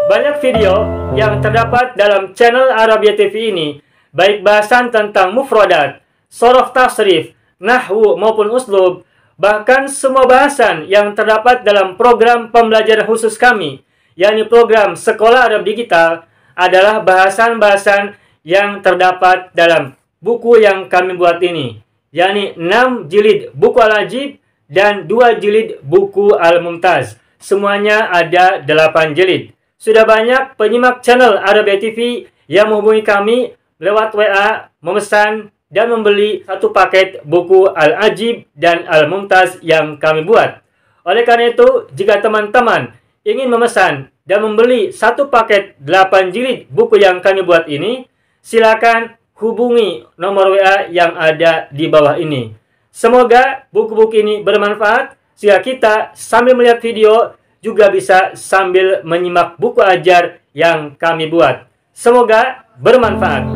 Banyak video yang terdapat dalam channel Arabia TV ini, baik bahasan tentang mufradat, sorof tasrif, nahwu maupun uslub, bahkan semua bahasan yang terdapat dalam program pembelajaran khusus kami, yakni program Sekolah Arab Digital, adalah bahasan-bahasan yang terdapat dalam buku yang kami buat ini, yakni 6 jilid buku Al-Ajib dan 2 jilid buku Al-Mumtaz. Semuanya ada 8 jilid. Sudah banyak penyimak channel Arabia TV yang menghubungi kami lewat WA, memesan dan membeli satu paket buku Al-Ajib dan Al-Mumtaz yang kami buat. Oleh karena itu, jika teman-teman ingin memesan dan membeli satu paket 8 jilid buku yang kami buat ini, silakan hubungi nomor WA yang ada di bawah ini. Semoga buku-buku ini bermanfaat sehingga kita sambil melihat video juga bisa sambil menyimak buku ajar yang kami buat. Semoga bermanfaat.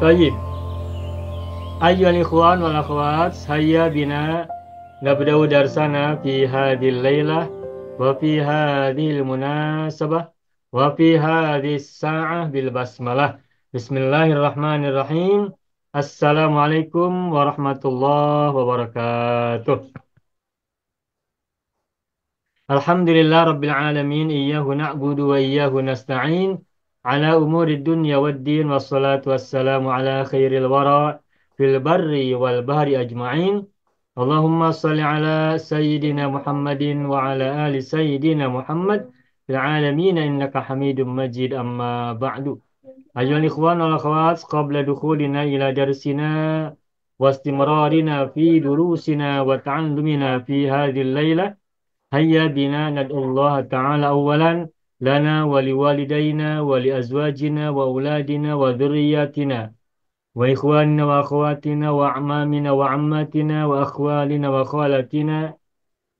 Baik. Ayyuhal ikhwan wal akhwat, hayya bina nabda'u darsana fi hadhil lailah wa fi hadhil munasabah wa fi hadhis sa'ah bil basmalah. Bismillahirrahmanirrahim. Assalamualaikum warahmatullahi wabarakatuh. Alhamdulillah Rabbil Alamin, iyyahu na'budu wa iyyahu nasta'in, ala umuri dunya waddin, wassalatu wassalamu ala khairil wara fil barri wal bahri ajma'in. Allahumma salli ala sayyidina Muhammadin wa ala ali sayyidina Muhammad fil alamin innaka hamidum majid, amma ba'du. Ayyuhal ikhwan wal akhwat, qabla dukhulina ila darsina wa istimrarina fi durusina wa ta'allumina fi hadhil laylah, hayya bina nad'ullaha ta'ala awalan lana wa liwalidayna wa liazwajina wa auladina wa dhurriyyatina wa ikhwanina wa akhawatina wa a'mamina wa ammatina wa akhwalina wa khalatina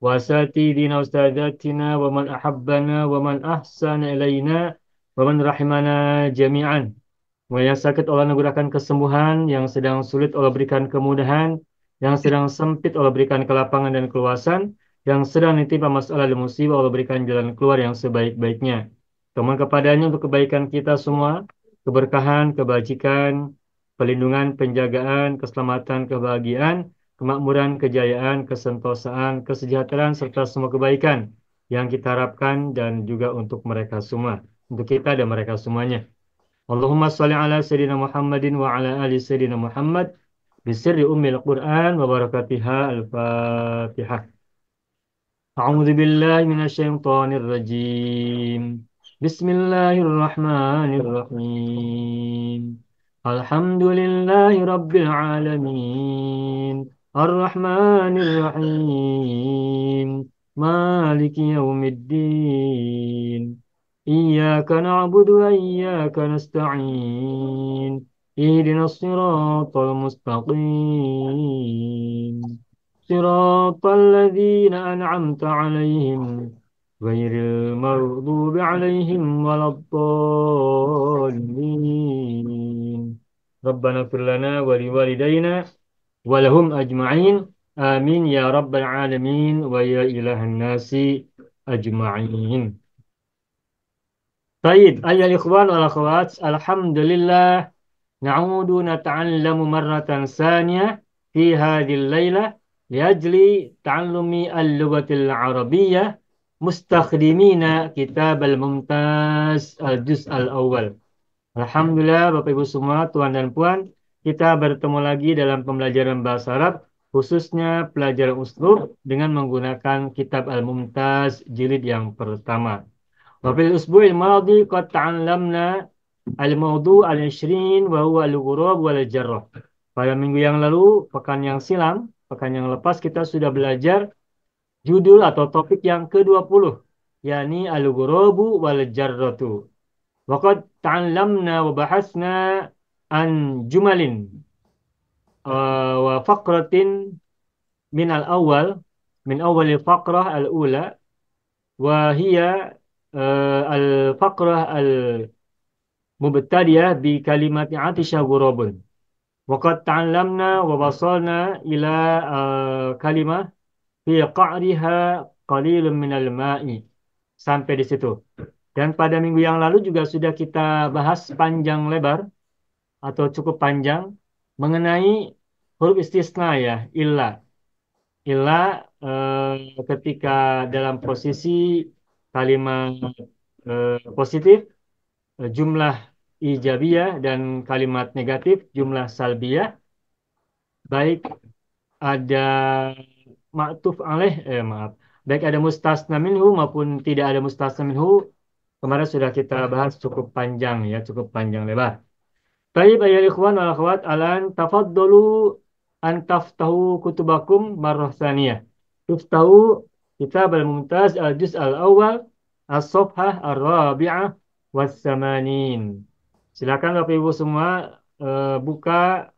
wa asatidina wa ustadatina wa man ahabbana wa man ahsana ilayna wa man rahimana jami'an. Wa yang sakit Allah anugerahkan kesembuhan, yang sedang sulit Allah berikan kemudahan, yang sedang sempit Allah berikan kelapangan dan keluasan, yang sedang ditimpa masalah dan musibah Allah berikan jalan keluar yang sebaik-baiknya. Mohon kepadanya untuk kebaikan kita semua, keberkahan, kebajikan, pelindungan, penjagaan, keselamatan, kebahagiaan, kemakmuran, kejayaan, kesentosaan, kesejahteraan, serta semua kebaikan yang kita harapkan dan juga untuk mereka semua, untuk kita dan mereka semuanya. Allahumma sholli ala sayyidina Muhammadin wa ala ali sayyidina Muhammad bisirri ummil Qur'an wa barakatiha. Al-Fatihah. أعوذ بالله من الشيطان الرجيم. بسم الله الرحمن الرحيم. الحمد لله رب العالمين الرحمن الرحيم مالك يوم الدين إياك نعبد وإياك نستعين اهدنا الصراط المستقيم صراط الذين أنعمت عليهم غير المغضوب عليهم ولا الضالين. ربنا اغفر لنا ولوالدينا ولهم أجمعين آمين يا رب العالمين ويا إله الناس أجمعين. طيب أيها الإخوان والأخوات، alhamdulillah na'udu nata'allamu marratan saniyah fi hadhil lailah liajli ta'allumi al-lughatil arabiyyah mustakhdimina kitab al-mumtaz al-juz al-awwal. Alhamdulillah Bapak Ibu semua, Tuan dan Puan, kita bertemu lagi dalam pembelajaran bahasa Arab, khususnya pelajaran uslub dengan menggunakan kitab al-mumtaz jilid yang pertama. Wa fil usbu'il madhi qad ta'allamna al-mawdu' al-20 wa huwa al-ghurab wal jarrah. Pada minggu yang lalu, pekan yang silam, pekan yang lepas, kita sudah belajar judul atau topik yang ke-20, yakni al-ghurabu wal jarratu. Wa qad ta'allamna wa bahasna an jumalin wa faqratin min al-awwal, min awwal faqrah al-ula, wa hiya al-faqrah al-mubtadiyah bi kalimati atisha ghurabun. Waqad ta'allamna wa wasalna ila kalimah fi qa'riha qalilun minal ma'i. sampai di situ. Dan pada minggu yang lalu juga sudah kita bahas panjang lebar atau cukup panjang mengenai huruf istisna ya, illa. Illa ketika dalam posisi kalimat positif, jumlah ijabiyah dan kalimat negatif jumlah salbiyah, baik ada ma'tuf alaih, maaf, baik ada mustasna minhu maupun tidak ada mustasna minhu, kemarin sudah kita bahas cukup panjang ya, cukup panjang lebar. Baik, ayol ikhwan wal akhwat, alan tafaddalu an taftahu kutubakum marrah tsaniyah. Tuftahu kitab al-mumtaz al-juz al-awwal as-safhah ar-rabi'ah was-samanin. Silakan Bapak Ibu semua buka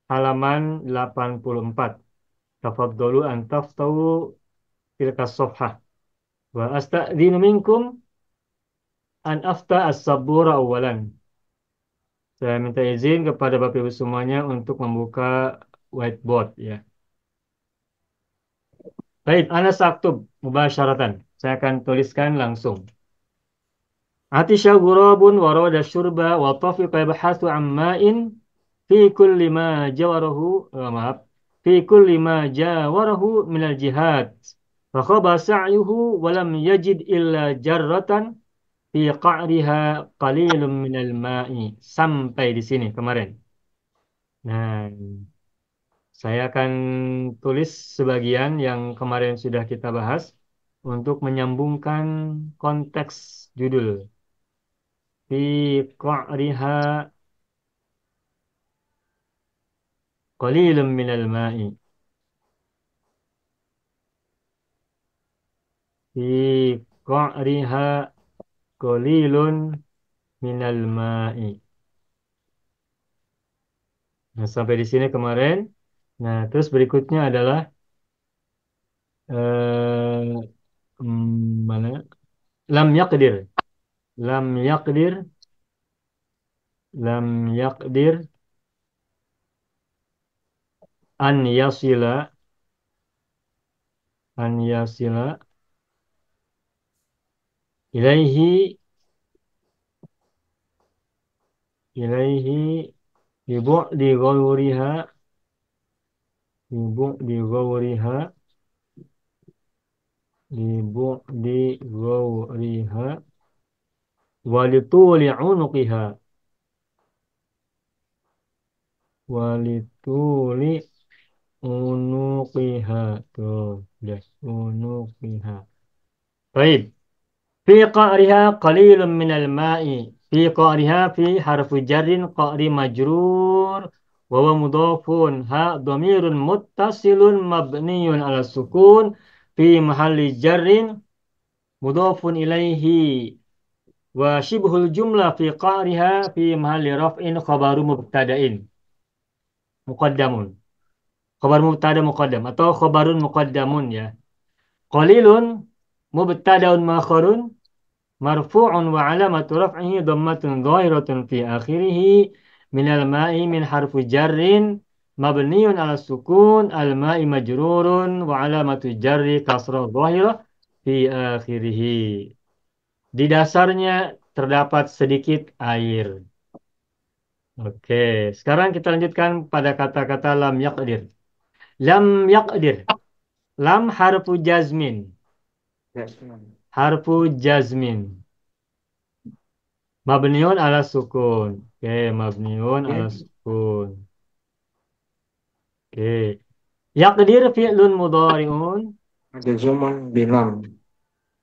halaman 84. Tafaddalu an taftahu tilka safhah. Wa asta'dinu minkum an afta as-sabura awalan. Saya minta izin kepada Bapak Ibu semuanya untuk membuka whiteboard ya. Baik, ana saktub mubasyaratan. Saya akan tuliskan langsung. Atisha ghurabun warada syurba wa tafiqa yabhathu an ma'in fi kulli ma jawarahu, maaf, fi kulli ma jawarahu min al-jihad. Fa khaba sa'yuhu wa lam yajid illa jarratan fi qa'riha qalilun min al-ma'i. Sampai di sini kemarin. Nah, saya akan tulis sebagian yang kemarin sudah kita bahas untuk menyambungkan konteks judul. Fi qa'riha qalilun minal ma'i. Fi qa'riha qalilun minal ma'i. Nah, sampai di sini kemarin. Nah, terus berikutnya adalah eh, mana? Lam yaqdir. Lam yaqdir. Lam yaqdir an yasila an yasila ilaihi ilaihi di ghawriha di ghawriha di ghawriha walituli unuqiha walituli unuqiha tuh udah unuqiha. Baik. Fi qa'riha qalilun minal ma'i. Fi qa'riha fi harfu jarrin qa'ri majrur wa huwa mudhafun ha dhamirun muttasilun mabniyun ala sukun fi mahalli jarrin mudhafun ilaihi wa shibhul jumlah fi qa'riha fi mahalli raf'in khabaru mubtada'in muqaddamun. Khabar mubtada muqaddam atau khabarun muqaddamun ya. Qalilun mubtada'un ma'khurun marfu'un wa alamatu raf'ihi dhammatun dhahiratun fi akhirih minal ma'i min harfu jarrin mabniyun ala sukun al ma'i majrurun wa alamatu jarri kasrah dhahirah fi akhirih. Di dasarnya terdapat sedikit air. Oke, sekarang kita lanjutkan pada kata-kata lam yaqdir. Lam yaqdir. Lam harfu jazmin. Harfu jazmin. Mabniun ala sukun. Oke, mabniun ala sukun. Oke. Yaqdir fi'lun mudhari'un. Majzumun bilam.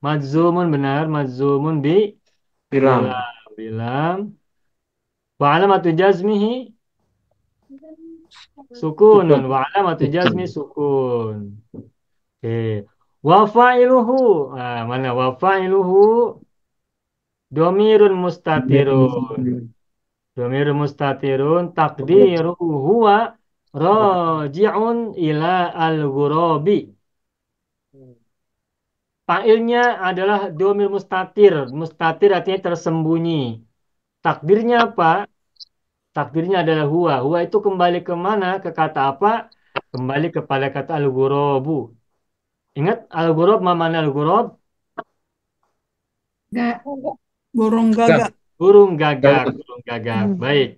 Madzumun benar. Madzumun Bilam. bilam. Bilam. Wa alamatu jazmihi sukunun. Sukun. Wa alamatu Sukun. jazmi sukun. Oke. Wa fa'iluhu. Ah, mana? Wa fa'iluhu domirun mustatirun. Domirun mustatirun. Takdiru huwa raji'un ila al-ghurabi. Fa'ilnya adalah domir mustatir. Mustatir artinya tersembunyi. Takdirnya apa? Takdirnya adalah huwa. Huwa itu kembali ke mana? Ke kata apa? Kembali kepada kata al-ghurabu. Ingat al-ghurab, mana al-ghurab? Gak. Burung Gak. gagak. Burung gagak, Gak. burung gagak. Hmm. Baik.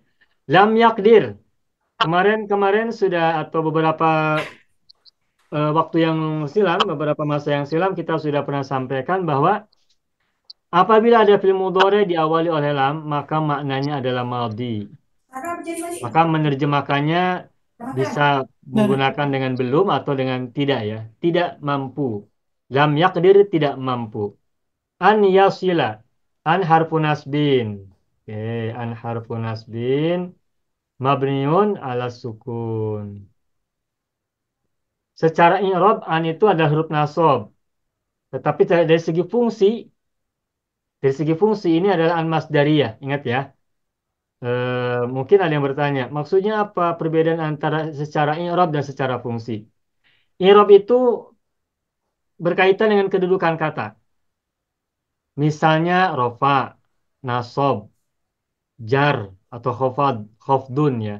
Lam yakdir. Kemarin sudah atau beberapa waktu yang silam, beberapa masa yang silam kita sudah pernah sampaikan bahwa apabila ada fi'il mudhari diawali oleh lam, maka maknanya adalah madhi. Maka menerjemahkannya bisa Dari. menggunakan dengan belum atau dengan tidak ya. Tidak mampu. Lam yakdir tidak mampu. An yasila. An harfu nasbin. Oke, an harfu nasbin. Mabniun ala sukun. Secara i'rab an itu adalah huruf nasab. Tetapi dari segi fungsi ini adalah an masdariyah. Ingat ya. Mungkin ada yang bertanya, maksudnya apa perbedaan antara secara i'rab dan secara fungsi? I'rab itu berkaitan dengan kedudukan kata. Misalnya rofa, nasob, jar, atau khofdun ya.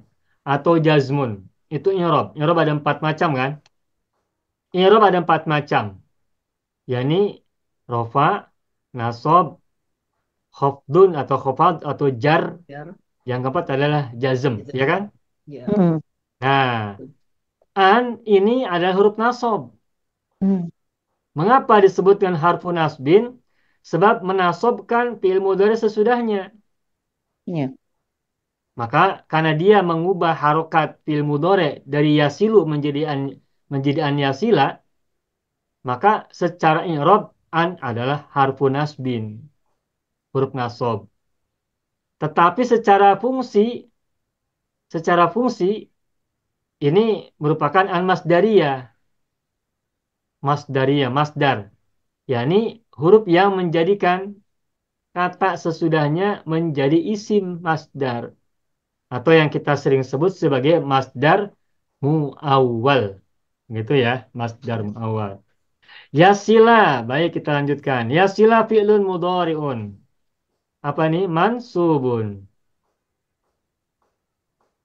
Atau jazmun. Itu i'rab. I'rab ada 4 macam kan? I'rab ada 4 macam. yakni rofa, nasob, khofdun atau khofad atau jar. Ya. Yang keempat adalah jazm, ya kan? Ya. Hmm. Nah, an ini adalah huruf nasob. Hmm. Mengapa disebutkan harfu nasbin? Sebab menasobkan fi'il mudhari sesudahnya. Ya. Maka karena dia mengubah harokat fi'il mudhari dari yasilu menjadi an yasila, maka secara i'rab an adalah harfu nasbin, huruf nasob. Tetapi secara fungsi ini merupakan an masdariyah, masdar, yakni huruf yang menjadikan kata sesudahnya menjadi isim masdar atau yang kita sering sebut sebagai masdar muawwal. Gitu ya, masdar muawwal. Yasila, baik kita lanjutkan. Yasila fi'lun mudhari'un. Apa nih? Mansubun.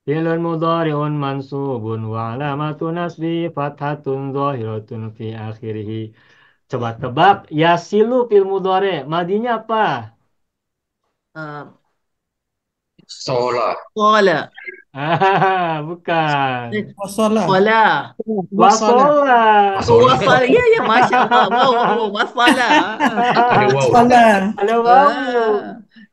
Fi'lun mudhari'un mansubun wa alamatu nasbi fathatun zahiratun fi akhirih. Coba tebak, yasilu fi'il mudhari'. Madinya apa? Ah, Sola. Qala. Bukan. Wasola. Qala. Wasola. Wasola. Oh, Masola. wasala. Ya, ya, Masya Allah. Wow, wow, wow. Wasala. Ada wow. Wasola. Ada wawu. Ah,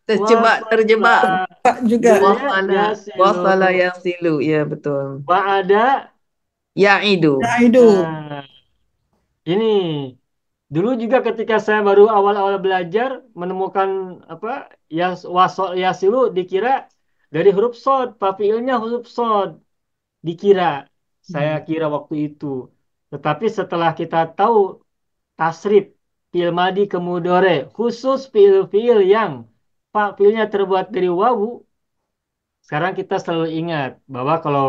terjebak, Wasola. terjebak. Pak juga. Jadinya Wasala. yasilu. Wasala yang silu. Ya, betul. Wa'ada. Ya'idu. Ya itu. Nah, ini dulu juga ketika saya baru awal-awal belajar menemukan apa yasilu dikira dari huruf sod, fafiilnya huruf sod dikira. Saya Hmm. kira waktu itu. Tetapi setelah kita tahu tasrif fi'il madi ke mudhari, khusus fi'il-fi'il yang fi'ilnya terbuat dari wawu, sekarang kita selalu ingat bahwa kalau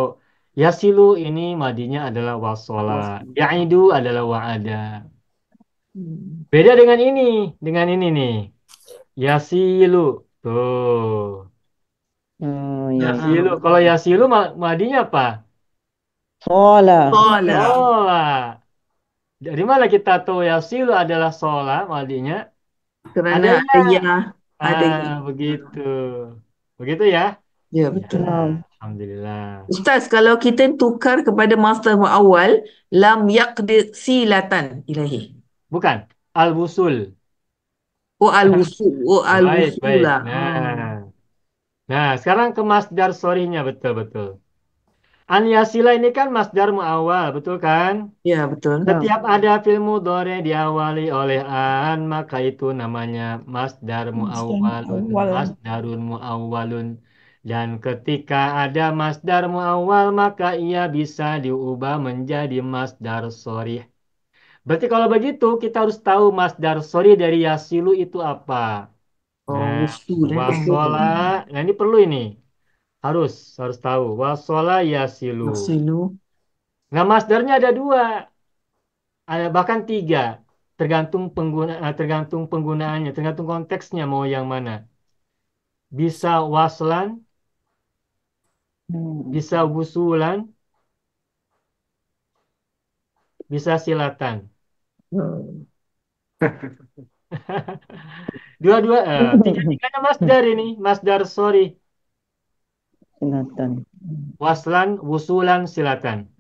yasilu ini madinya adalah wasola, Wasala. ya'idu adalah wa'ada. Hmm. Beda dengan ini nih. Yasilu. Tuh. Oh ya. Yasilu. Na'am. Kalau yasilu madinya apa? Sola. Qala. Sola. Dari mana kita tahu yasilu adalah sola madinya? Kerana Ada ya. ada ya. Ada Ah, ya. begitu. Begitu ya? Ya, Ya, betul. alhamdulillah. Ustaz, kalau kita tukar kepada masdar muawwal, lam yaqdir silatan ilahi. Bukan. Al-wusul. Oh al-wusul. Oh Baik, baik. al-wusula. Nah, sekarang ke masdar sorrynya betul-betul. An yasila ini kan masdar muawwal, betul kan? Ya, betul. Setiap ada fi'il mudhari diawali oleh an, maka itu namanya masdar Sedang muawwalun, awal. masdarun muawwalun. Dan ketika ada masdar muawwal, maka ia bisa diubah menjadi masdar sharih. Berarti kalau begitu, kita harus tahu masdar sharih dari yasilu itu apa. Oh, Nah, wusul. wasola, nah ini perlu ini. Harus, harus tahu. Wasola yasilu. Wasilu. Nah, masdarnya ada 2. Ada bahkan 3, tergantung penggunaannya, tergantung konteksnya mau yang mana. Bisa waslan, Hmm. bisa wusulan, bisa silatan. Hmm. Dua-dua, tiga-tiganya masdar ini, masdar sorry. Silatan. Waslan, wusulan, silatan.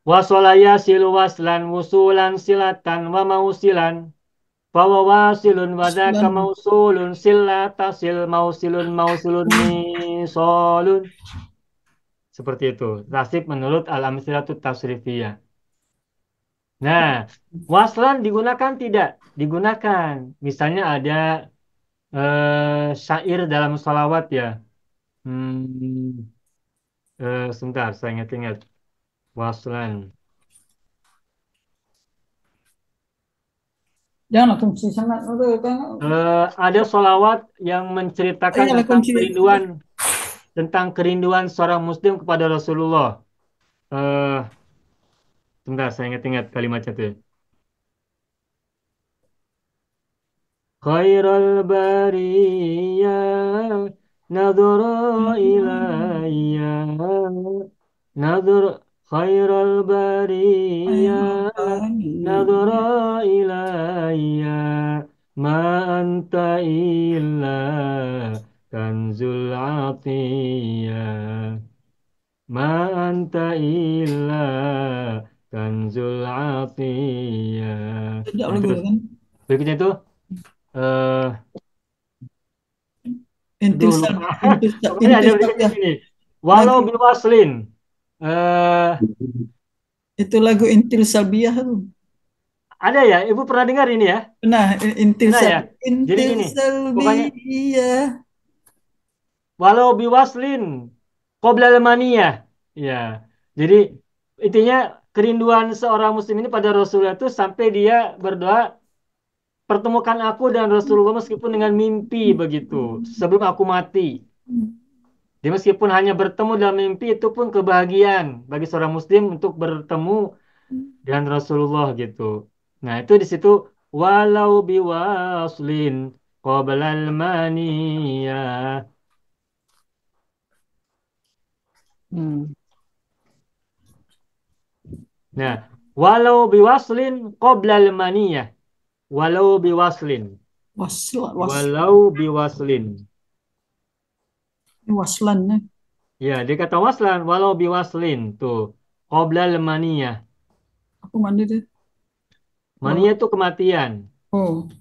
Wasolaya silu waslan, wusulan, silatan, wa mausilan. Fawa wasilun wadaka Waslan. mausulun, silata sil mausilun, mausulun misolun. Seperti itu. Tasib menurut al-amsilatut tasrifiyah. Nah, waslan digunakan tidak? Digunakan. Misalnya ada syair dalam salawat ya. Sebentar, saya ingat-ingat. Waslan. Janganlah kunci sangat. Ada salawat yang menceritakan Iyalah tentang kunci. kerinduan seorang muslim kepada Rasulullah. Eh, Sebentar, saya ingat-ingat kalimatnya itu. Khairul bariyah nadhara ilayya nadhar khairul bariyah nadhara ilayya ma anta illa kanzul atiyah ma anta illa kanzul atiyah. Sejak Nah, lagu terus kan. berikutnya itu eh Intil aduh sal lupa. intil Pokoknya ada intil berikutnya salbiah. gini. Walau Lagu biwaslin. Eh itu lagu intil salbiah tuh. ada ya? Ibu pernah dengar ini ya? Nah, Pernah ya? Jadi intil gini. Pokoknya salbiah. walau biwaslin qabla al-maniyah. Ya. Jadi intinya kerinduan seorang muslim ini pada Rasulullah itu sampai dia berdoa pertemukan aku dan Rasulullah meskipun dengan mimpi begitu sebelum aku mati. Jadi meskipun hanya bertemu dalam mimpi itu pun kebahagiaan bagi seorang muslim untuk bertemu dengan Rasulullah gitu. Nah, itu di situ walau biwaslin qoblal maniyah. Hmm. Nah, walau biwaslin qoblal maniyah. Walau biwaslin. Walau biwaslin. Waslan. Ya, dia kata waslan walau biwaslin tuh. Qoblal maniyah. Aku mandi deh. Maniyah itu kematian. Oh,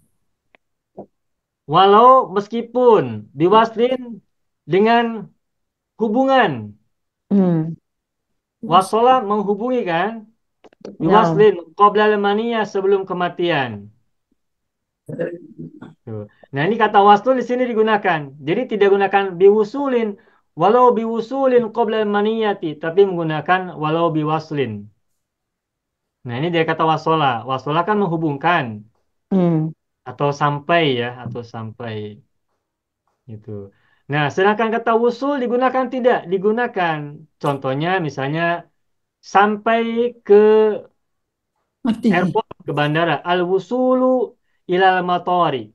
Walau meskipun biwaslin dengan hubungan. Hmm. Wasola menghubungi kan? Naam. Biwaslin qabla maniyah sebelum kematian. Tuh. Nah, ini kata waslu di sini digunakan. Jadi tidak gunakan biwusulin walau biwusulin qabla maniyati, tapi menggunakan walau biwaslin. Nah, ini dia kata wasola. Wasola kan menghubungkan Hmm. atau sampai ya, atau sampai gitu. Nah, sedangkan kata wusul digunakan tidak? Digunakan. Contohnya misalnya sampai ke mati. airport, ke bandara. Al-wusulu ilal matori.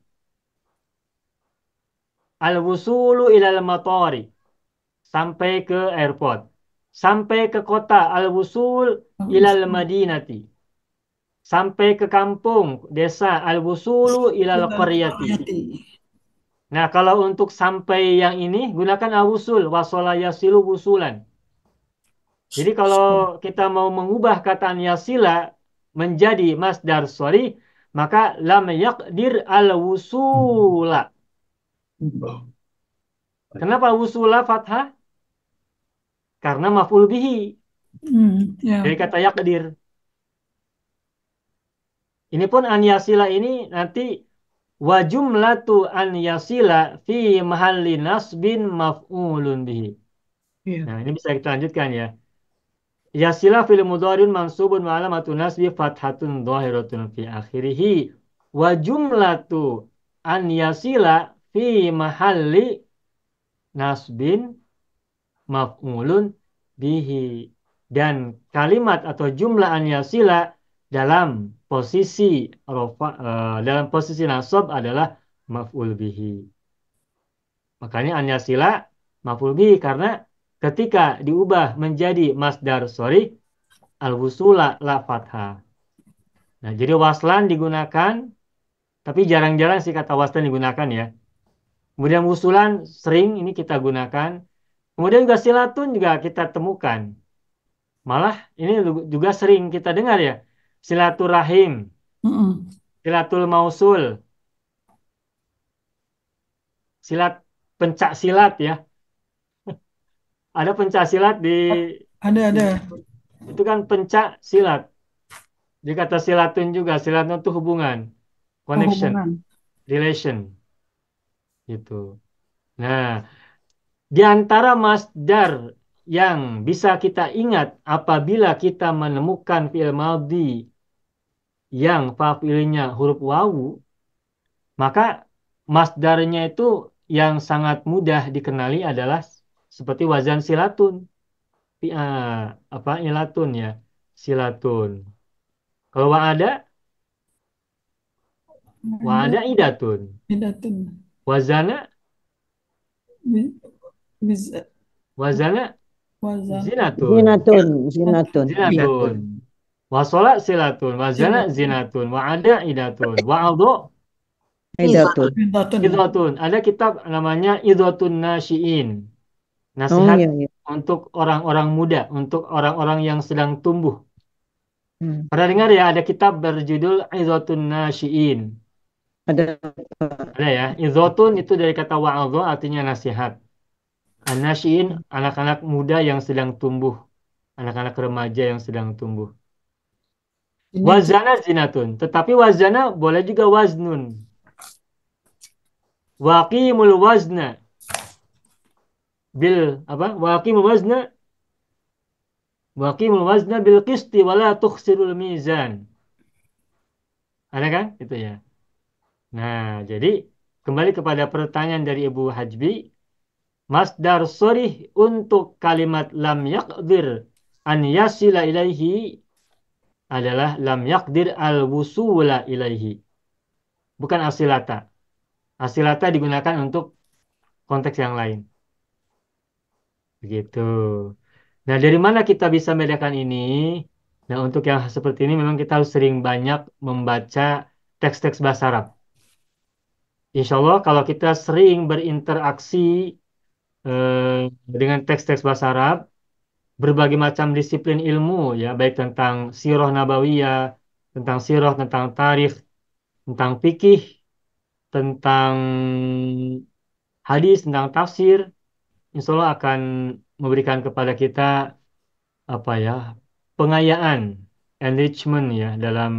Al-wusulu ilal matori. Sampai ke airport. Sampai ke kota. Al-wusul ilal madinati. Sampai ke kampung, desa. Al-wusulu ilal qaryati. Nah, kalau untuk sampai yang ini, gunakan al-wusul. Wasola yasilu wusulan. Jadi kalau kita mau mengubah kata yasila menjadi masdar sorry, maka lam yaqdir al-wusula. Kenapa wusula fathah? Karena maf'ul bihi. Ya. Dari kata yaqdir. Ini pun an yasila ini nanti wa jumlatu an yasila fi mahalli nasbin maf'ulun bihi. Iya. Nah, ini bisa kita lanjutkan ya. Yasila fil mudhari'un mansubun wa alamatun nasbi fathatun dhahiratun fi akhirih. Wa jumlatu an yasila fi mahalli nasbin maf'ulun bihi. Dan kalimat atau jumlah an yasila dalam posisi dalam posisi nasab adalah maf'ul bihi. Makanya an yasila maf'ul bihi karena ketika diubah menjadi masdar sorry al-wusula la fathah. Nah, jadi waslan digunakan Tapi jarang-jarang sih kata waslan digunakan ya. Kemudian wusulan sering ini kita gunakan. Kemudian juga silatun juga kita temukan. Malah ini juga sering kita dengar ya. Silaturahim, Mm-mm. silatul mausul, silat pencak silat ya. Ada pencak silat Ada. itu kan pencak silat. Di kata silatun juga, silatun itu hubungan, Oh, connection, hubungan. relation gitu. Nah, di antara masdar yang bisa kita ingat apabila kita menemukan fi'il madhi yang fa'ilnya huruf wawu, maka masdarnya itu yang sangat mudah dikenali adalah seperti wazan silatun. Apa ilatun ya? Silatun. Kalau Ada. wa'ada idatun. Bidatun. Wazana Bi- Biz, wazana wazan. zinatun. Zinatun, zinatun. Zinatun. Wasola silatun. Wazana Silatun. zinatun. Wa'ada idatun. Wa'adho Idatun. Bidatun. idotun. Ada kitab namanya Idotun Nasyiin. Oh Nasihat iya, iya. untuk orang-orang muda, untuk orang-orang yang sedang tumbuh. Hmm. Pernah dengar ya ada kitab berjudul Idotun Nasyiin. Ada Ada ya. Idotun itu dari kata wa'adho artinya nasihat. An-Nasyiin anak-anak muda yang sedang tumbuh. Anak-anak remaja yang sedang tumbuh. Ini Wazana zinatun. Tetapi wazana boleh juga waznun. Waqimul wazna bil apa? Waqimul wazna bil qisti wala tukhsirul mizan. Ada kan? Itu ya. Nah, jadi kembali kepada pertanyaan dari Ibu Hajbi, masdar sorih untuk kalimat lam yaqdir an yasila ilaihi adalah lam yaqdir al wusula ilaihi. Bukan asilata. Asilata digunakan untuk konteks yang lain. Begitu. Nah, dari mana kita bisa membedakan ini? Nah, untuk yang seperti ini memang kita harus sering banyak membaca teks-teks bahasa Arab. Insya Allah kalau kita sering berinteraksi dengan teks-teks bahasa Arab, berbagai macam disiplin ilmu ya, baik tentang sirah nabawiyah, tentang sirah, tentang tarikh, tentang fikih, tentang hadis, tentang tafsir, insya Allah akan memberikan kepada kita apa ya pengayaan, enrichment ya dalam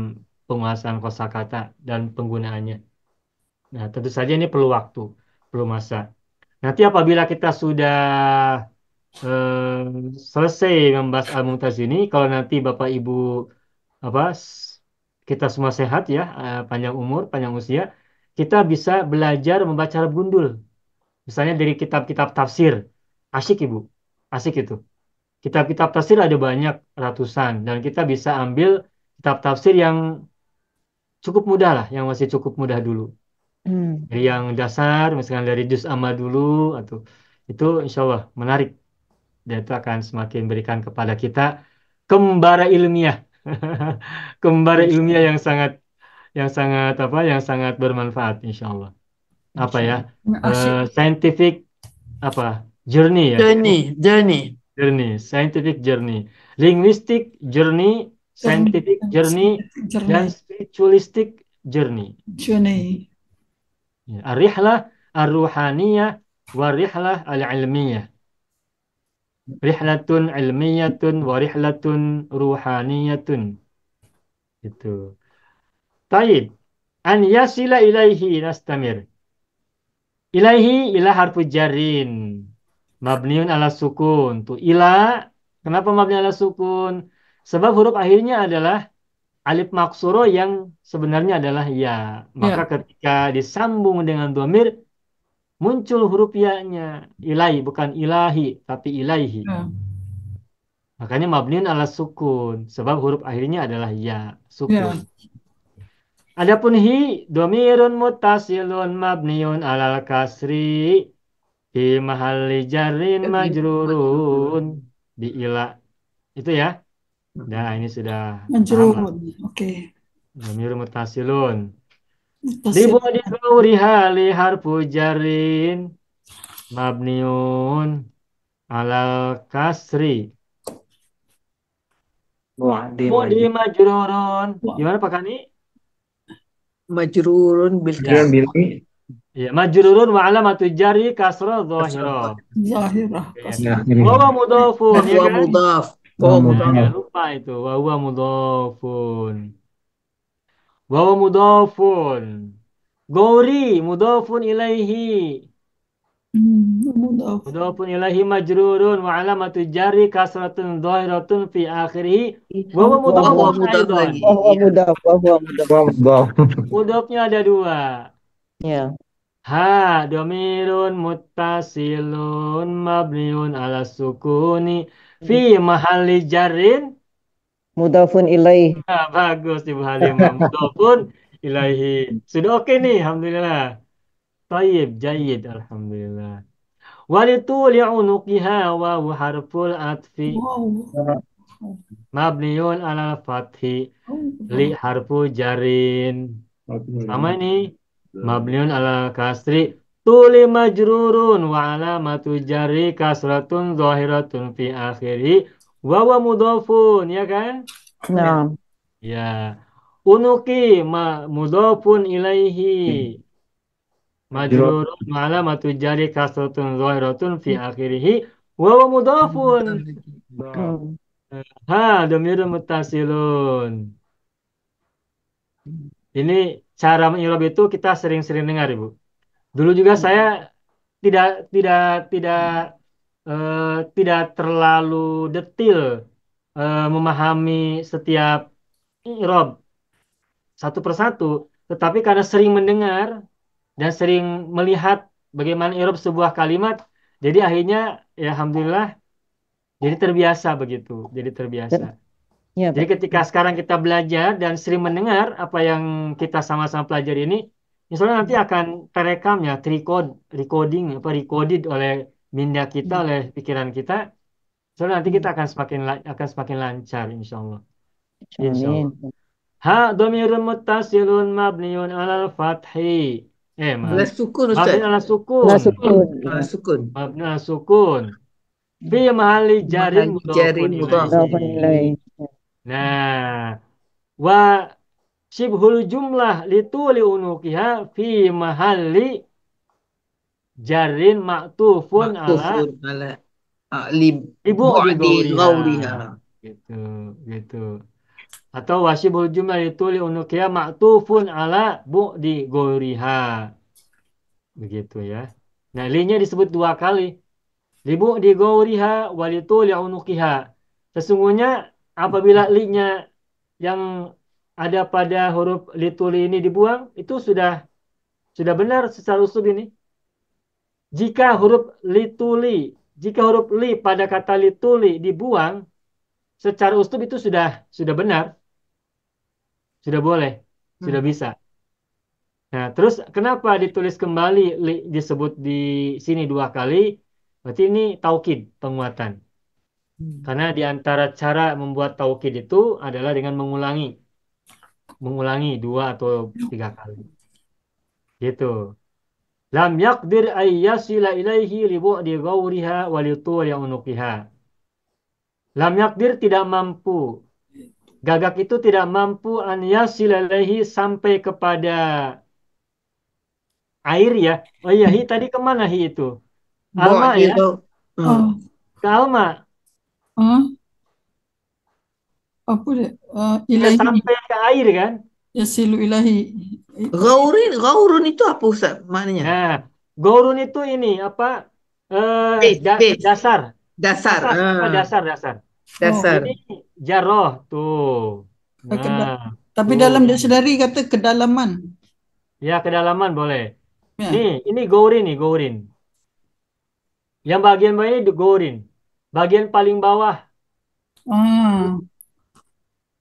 penguasaan kosakata dan penggunaannya. Nah, tentu saja ini perlu waktu, perlu masa. Nanti apabila kita sudah selesai membahas Al-Mumtaz ini, kalau nanti Bapak Ibu apa kita semua sehat ya, panjang umur, panjang usia, kita bisa belajar membaca Arab gundul. Misalnya dari kitab-kitab tafsir. Asyik Ibu, asyik itu. Kitab-kitab tafsir ada banyak ratusan dan kita bisa ambil kitab tafsir yang cukup mudah lah, yang masih cukup mudah dulu. hmm. Dari yang dasar, misalkan dari juz amma dulu atau itu insya Allah menarik dan itu akan semakin berikan kepada kita kembara ilmiah, kembara ilmiah yang sangat apa, yang sangat bermanfaat insya Allah. Apa ya? asik. Scientific apa? Journey ya. Journey. Journey, scientific journey, linguistic journey, scientific journey, dan Journey. spiritualistic journey. Journey. Ya, Ar-rihlah ar-ruhaniyah wa-rihlah al-ilmiyah. Rihlatun ilmiyatun wa rihlatun ruhaniyatun. Itu. Taib. An yasila ilaihi nastamir. Ilaihi ila harfu jarin. Mabniun ala sukun. Tuh ila. Kenapa mabni ala sukun? Sebab huruf akhirnya adalah alif maksuro yang sebenarnya adalah ya. Maka Ya. ketika disambung dengan domir, muncul huruf ya-nya. Ilahi, bukan ilahi, tapi ilaihi. Ya. Makanya mabniun ala sukun. Sebab huruf akhirnya adalah ya, Ya. sukun. Adapun hi, domirun mutasilun mabniun alal kasri. Fi mahalli jarrin majrurun. Di ila. Itu ya. Nah, ini sudah paham lah. Majrurun. Oke. Dhamirun mutasilun. متصل Libu'di ghauriha li harfu jarin mabniun alal kasri. Bu'di Bu'di majrurun. Gimana Pak Kani? Majrurun bil Ya, Dia bilang ya majrurun wa alamatu jari kasrah dhahirah. ظاهرة Ya. كسر ini. Wa huwa mudhafun, ya wa kan? mudhaf. Wa Wa Nah, mudhaf. jangan lupa itu. Wa huwa mudhafun. Wa huwa mudhafun. Gauri mudhafun ilaihi. مضاف Mudhafun ilaihi majrurun wa alamatu jari kasratun dhahiratun fi akhirih. Wa huwa Wa huwa mudhafun mudhaf aidan. lagi. Wahwa Ya. mudaf, wahwa mudaf. Wa Mudhafnya ada dua. Ya. Ha domirun muttasilun mabniun ala sukuni fi mahalli jarrin. Mudafun ilaih. Nah, bagus Ibu Halimah. Mudhafun ilaihi. Sudah oke nih, alhamdulillah. Tayyib, jayyid, alhamdulillah. Walitu li'unuqiha wa harful atfi واو mabniun ala fathi li harfu jarin. Sama ini mabniun ala kasri tuli majrurun wa alamatu jari kasratun zahiratun fi akhiri wa wa mudhafun, ya kan? Nah, Ya. Unuki mudhafun ilaihi majrurun wa alamatu jari kasratun zahiratun fi akhirih wa wa mudhafun. hmm. Ha dhamirun muttasilun. Ini cara mengirob itu kita sering-sering dengar, Ibu. Dulu juga saya tidak tidak tidak eh, tidak terlalu detil memahami setiap irob satu persatu, tetapi karena sering mendengar dan sering melihat bagaimana irob sebuah kalimat, jadi akhirnya ya alhamdulillah jadi terbiasa begitu, jadi terbiasa. Ya, Jadi Pak. ketika sekarang kita belajar dan sering mendengar apa yang kita sama-sama pelajari ini, misalnya nanti akan terekamnya, recording, apa recorded oleh minda kita, oleh pikiran kita. Soalnya nanti kita akan semakin lancar, insya Allah. Insya Amin. Allah. Ha domirun muttasilun mabniun alal fathi. Ala sukun Ustaz. Mabniun ala sukun. Nah, sukun. Ala sukun. Mabniun ala sukun. Fi mahalli jarin Mahalli jarin mudhafun Mudafun ilaihi. ilaih. Nah, wa shibhul jumlah lituli unukiha fi mahalli jarin maktufun ala Maktufun ala li ibu bu'di di ghauriha. gitu gitu atau wasibul jumlah lituli unukiha maktufun ala di ghauriha begitu ya. Nah, linya disebut dua kali. Libu di ghauriha walituli unukiha. Sesungguhnya apabila linya yang ada pada huruf lituli ini dibuang, itu sudah benar secara usul ini. Jika huruf lituli, jika huruf li pada kata lituli dibuang, secara usul itu sudah benar, sudah boleh, sudah bisa. Nah, terus kenapa ditulis kembali li disebut di sini dua kali? Berarti ini taukid, penguatan. Karena di antara cara membuat taukid itu adalah dengan mengulangi dua atau tiga kali. Gitu. Lam yaqdir ay yasila ilaihi li bu'di ghauriha wa li tuli unuqiha. Lam yaqdir tidak mampu. Gagak itu tidak mampu an yasila ilaihi sampai kepada air ya. Oh iya, hi tadi kemana hi itu? Alma Bu'di ya? ah Ke Alma. ah apa dia Tidak ilahi sampai ke air kan? yasilu ilahi Ghaurun itu apa Ustaz maknanya? Nah, gurun itu ini apa? Base. Dasar. Dasar. Atas, apa Ah, dasar. dasar. Ini jaroh tuh. Kedalaman. Nah, Tapi tuh. dalam dictionary kata kedalaman. Ya, kedalaman boleh. Ya. Ini gourin. Yang bagian bawah ini gourin. Bagian paling bawah. Ah.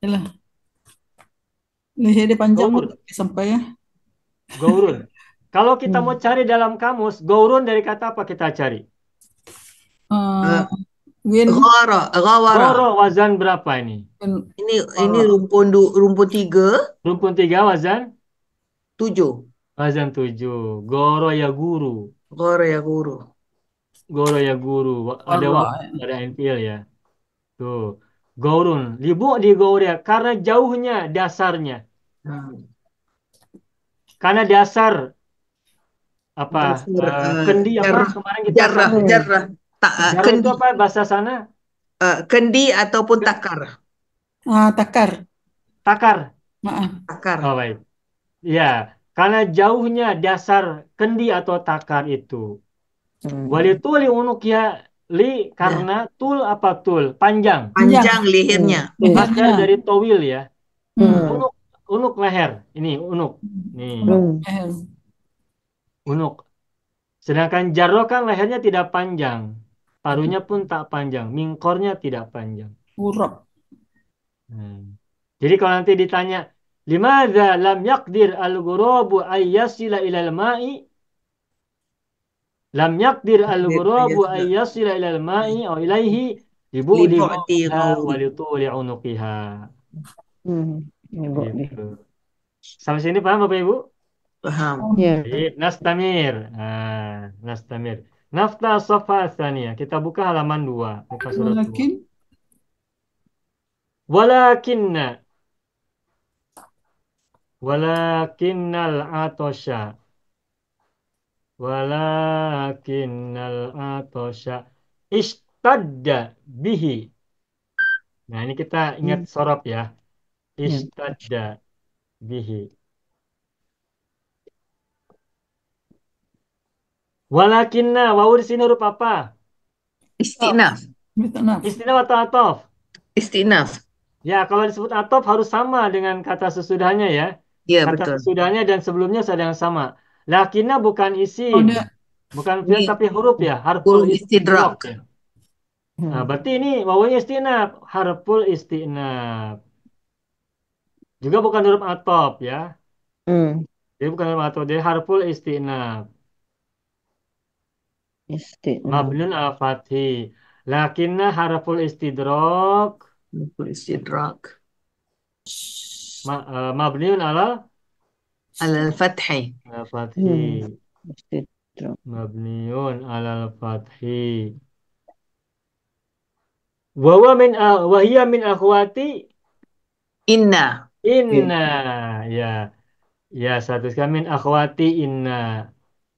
Yalah. Leher dia panjang Gaurun. sampai ya. Gaurun. Kalau kita mau cari dalam kamus, gaurun dari kata apa kita cari? Win Ghara. Goro wazan berapa ini? Ini rumpun 3. Rumpun 3 wazan 7. Wazan 7. Goro ya guru. Ghara ya guru. Goro ya guru. Ada Allah. waw, ada NPL ya. Tuh. Gorun. Libu di Goria. Karena jauhnya dasarnya. Hmm. Karena dasar apa Dasar kendi apa jarrah, kemarin kita jarrah, Hmm. jarrah. jarah itu Kendi, apa bahasa sana? kendi ataupun takar. Takar. Takar. Maaf. Takar. Oh baik. Ya, karena jauhnya dasar kendi atau takar itu. Hmm. Walituli unuk ya li karena tul apa tul panjang. Panjang lehernya. Masdar Lehernya. dari towil ya. Hmm. Unuk unuk leher. Ini unuk. Nih, Unuk. unuk. Sedangkan jarro kan lehernya tidak panjang. Paruhnya pun tak panjang. Mingkornya tidak panjang. Urap. Jadi kalau nanti ditanya, limadza lam yaqdir al-ghurabu ayyasila ilal ma'i? Lam yaqdir al-ghurabu ayyasila ilal ma'i aw ilaihi libu'di Libu'di ghawriha wa ghawri. lituli unuqiha. Ini Bu nih. Gitu. Sampai sini paham Bapak Ibu? Paham. Ya. Nastamir. Nastamir. Nafta Safa Tsaniyah. Kita buka halaman 2. Muka surat 2. Walakin. Walakinna. Walakinnal atosha. Walakinnal atosha. Ishtadda bihi. Nah ini kita ingat sorab ya. Ishtadda bihi. Walakinna. Wawu di sini huruf apa? Istinaf. Minta Istinaf atau atof? Istinaf. Ya, kalau disebut atof harus sama dengan kata sesudahnya ya. Ya, Kata betul. sesudahnya dan sebelumnya sedang sama. Lakinna bukan Oh, isim, dia. bukan fi'il Ini tapi huruf ya, harful huruf istidrak istidrak. ya. Nah, berarti ini wawunya istinaf, harful istinaf. Juga bukan huruf atof ya. Dia bukan huruf atof, dia harful istinaf. Istinaf. Mabnun al fathi. Lakinna harful istidrak. Huruf istidrak. Mabniun ala Al-fathi. fathi. Istidrak. Mabniun alal fathi. Wahia min akhwati Inna. inna. Ya. Ya, satu sekali min akhwati inna.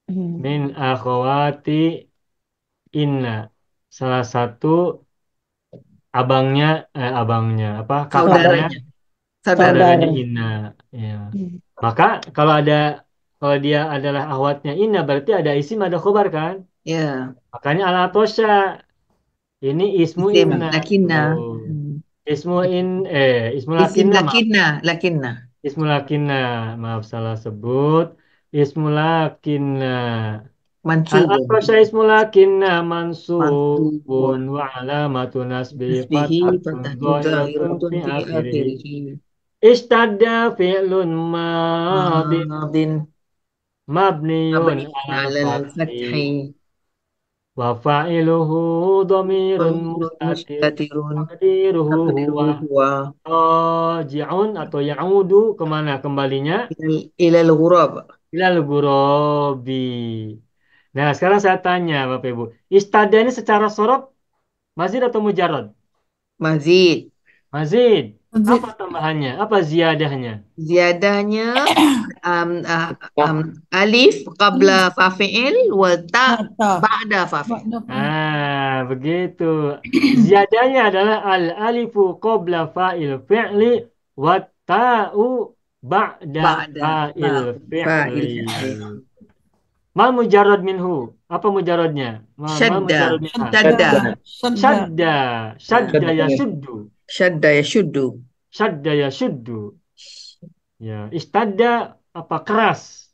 Min akhwati inna. Salah satu abangnya apa? Kakaknya, Saudaranya. saudaranya inna. Ya. Maka kalau dia adalah akhwatnya inna berarti ada isim ada khobar kan? Ya. Makanya ala tosya. Ini ismu Isim inna. lakinna. Tuh. Ismu Isim lakinna maaf. lakinna. Lakinna. Ismu lakinna maaf salah sebut. Ismu lakinna. Mansubun. Al-atosha ismu lakinna mansubun Mansubun. wa alamatu nasbi Nasbihi fathatun fathatu dhahiratun dhahiratun fi fi akhirih. akhirih. Ishtadda fi'lun madin Madin. mabniyun Mabni ala ala fathi al-fathi. wa fa'iluhu dhamirun mustatir Mustatirun. taqdiruhu Taqdiruhu huwa huwa. raji'un atau ya'udu kemana kembalinya? Ilal ghurab. Ilal ghurabi. Nah, sekarang saya tanya Bapak Ibu. Istada ini secara sorob mazid atau mujarrad? Mazid. Mazid. Apa tambahannya? Apa ziyadahnya? Ziyadahnya alif qabla fa'il wa ta ba'da fa'il. Nah, begitu. Ziyadahnya adalah al-alifu qabla fa'il fi'li wa ta'u ba'da fa'il fi'li. Mal mujarrad minhu. Apa mujarradnya? Mal mujarrad minha. Syadda ya syuddu. Syadda ya syuddu. Syadda ya syuddu. Ya, istadda apa keras.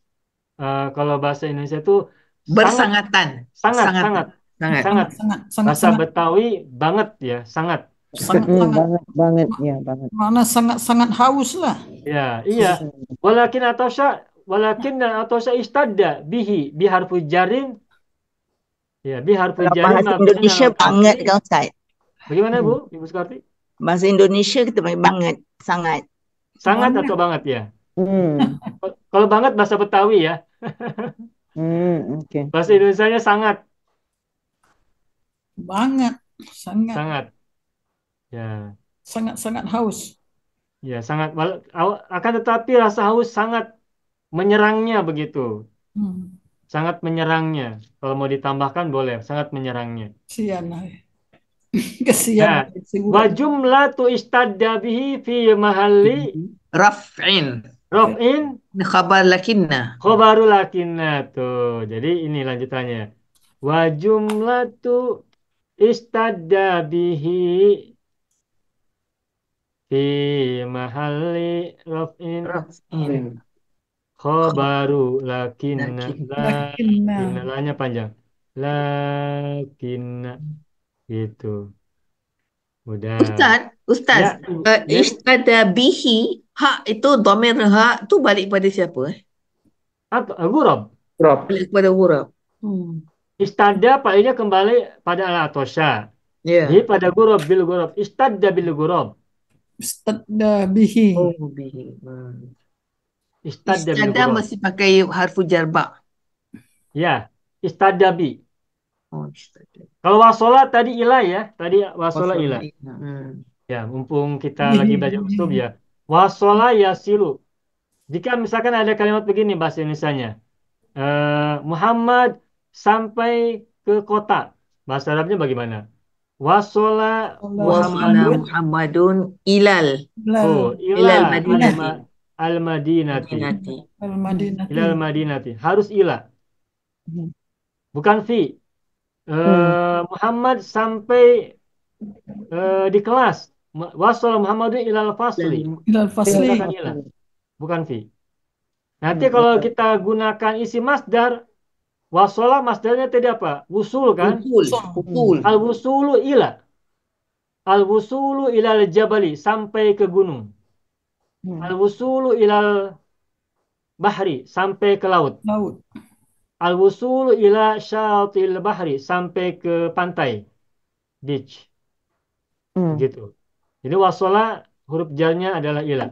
Kalau bahasa Indonesia itu bersangatan. Sangat. Bahasa Betawi banget ya, sangat. Banget ya, banget. Mana sangat haus lah. Ya, iya. Walakin atau istadda bi harfu jarin. Ya, bi harfu jarin. Bahasa Indonesia banget kan Ustaz. Bagaimana Bu? Ibu Sukarti? Bahasa Indonesia kita panggil banget, sangat. Sangat atau banget ya? Hmm. Kalau banget bahasa Betawi ya. Oke. Bahasa Indonesianya sangat, Banget. Sangat. sangat. Ya, Sangat-sangat haus. ya sangat. Akan tetapi rasa haus sangat menyerangnya begitu. Hmm. Sangat menyerangnya. Kalau mau ditambahkan boleh, sangat menyerangnya. Kesian lah. Kesian Nah, si wa budak. jumlatu istadda bihi fi mahalli Raf'in. raf'in Ini khabar lakinna. khobarul lakinna tuh. Jadi ini lanjutannya. Wa jumlatu istadda bihi fi mahalli raf'in Raf'in. khobaru lakinna Lakin. Lakinna. lakinna lanya panjang. Lakinna gitu. Udah. Ustaz, Ya, ya. istada bihi, hak itu dhamir hak tu balik pada siapa? Atau gurab. Balik pada huruf. Istada palingnya kembali pada al-atosha. Jadi Ya. pada gurab bil gurab. Istada bil gurab. Istadda bihi. Oh, bihi. Istada bil Istada gurab. mesti pakai harfu jarba. Ya, istada bi. Oh, istada. Kalau wasola tadi ilah ya. Tadi wasola ilah. Hmm. Ya, mumpung kita Bihi. lagi belajar uslub ya. Wasola yasilu. Jika misalkan ada kalimat begini bahasa Indonesianya. Muhammad sampai ke kota. Bahasa Arabnya bagaimana? Wasola Wasala Muhammadun. Muhammadun ilal Oh, ilal ila madinati. al-Madinati. Madinati. Al-Madinati. Ila al-Madinati. Harus ila, bukan fi. Muhammad sampai di kelas. Wasala Muhammadun ilal fasli. Ilal fasli. Menggunakan ila, bukan fi. Nanti kalau kita gunakan isi masdar, wasola masdarnya tadi apa? Wusul kan? Usul. Usul. Al-wusulu ila. Al-wusulu ilal jabali. Sampai ke gunung. Al-wusulu ilal bahri. Sampai ke laut. Laut. Al-wusulu ila syatil bahri. Sampai ke pantai. Beach. Gitu. Jadi wasola huruf jarnya adalah ila.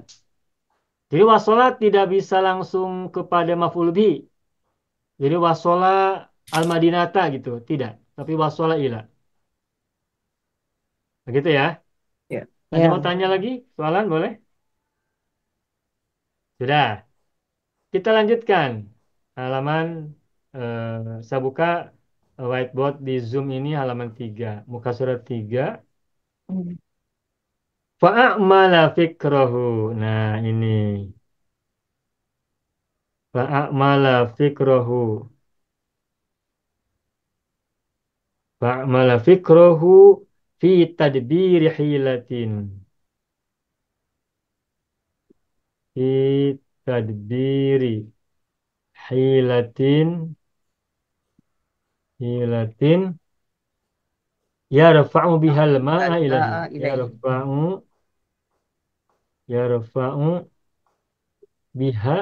Jadi wasola tidak bisa langsung kepada maf'ul bihi. Jadi wasola al-madinata gitu. Tidak. Tapi wasola ila. Begitu ya. Ya. Ada Ya. mau tanya lagi? Soalan boleh? Sudah. Kita lanjutkan. Halaman saya buka whiteboard di Zoom ini halaman 3. Muka surat 3. Fa'amala fikrahu. Nah, ini. Fa'amala fikrahu. Fa'amala fikrahu fi tadbiri hilatin. Fi tadbiri hilatin. Hilatin. Yarfa'u bihal ma'a ilahi. Yarfa'u biha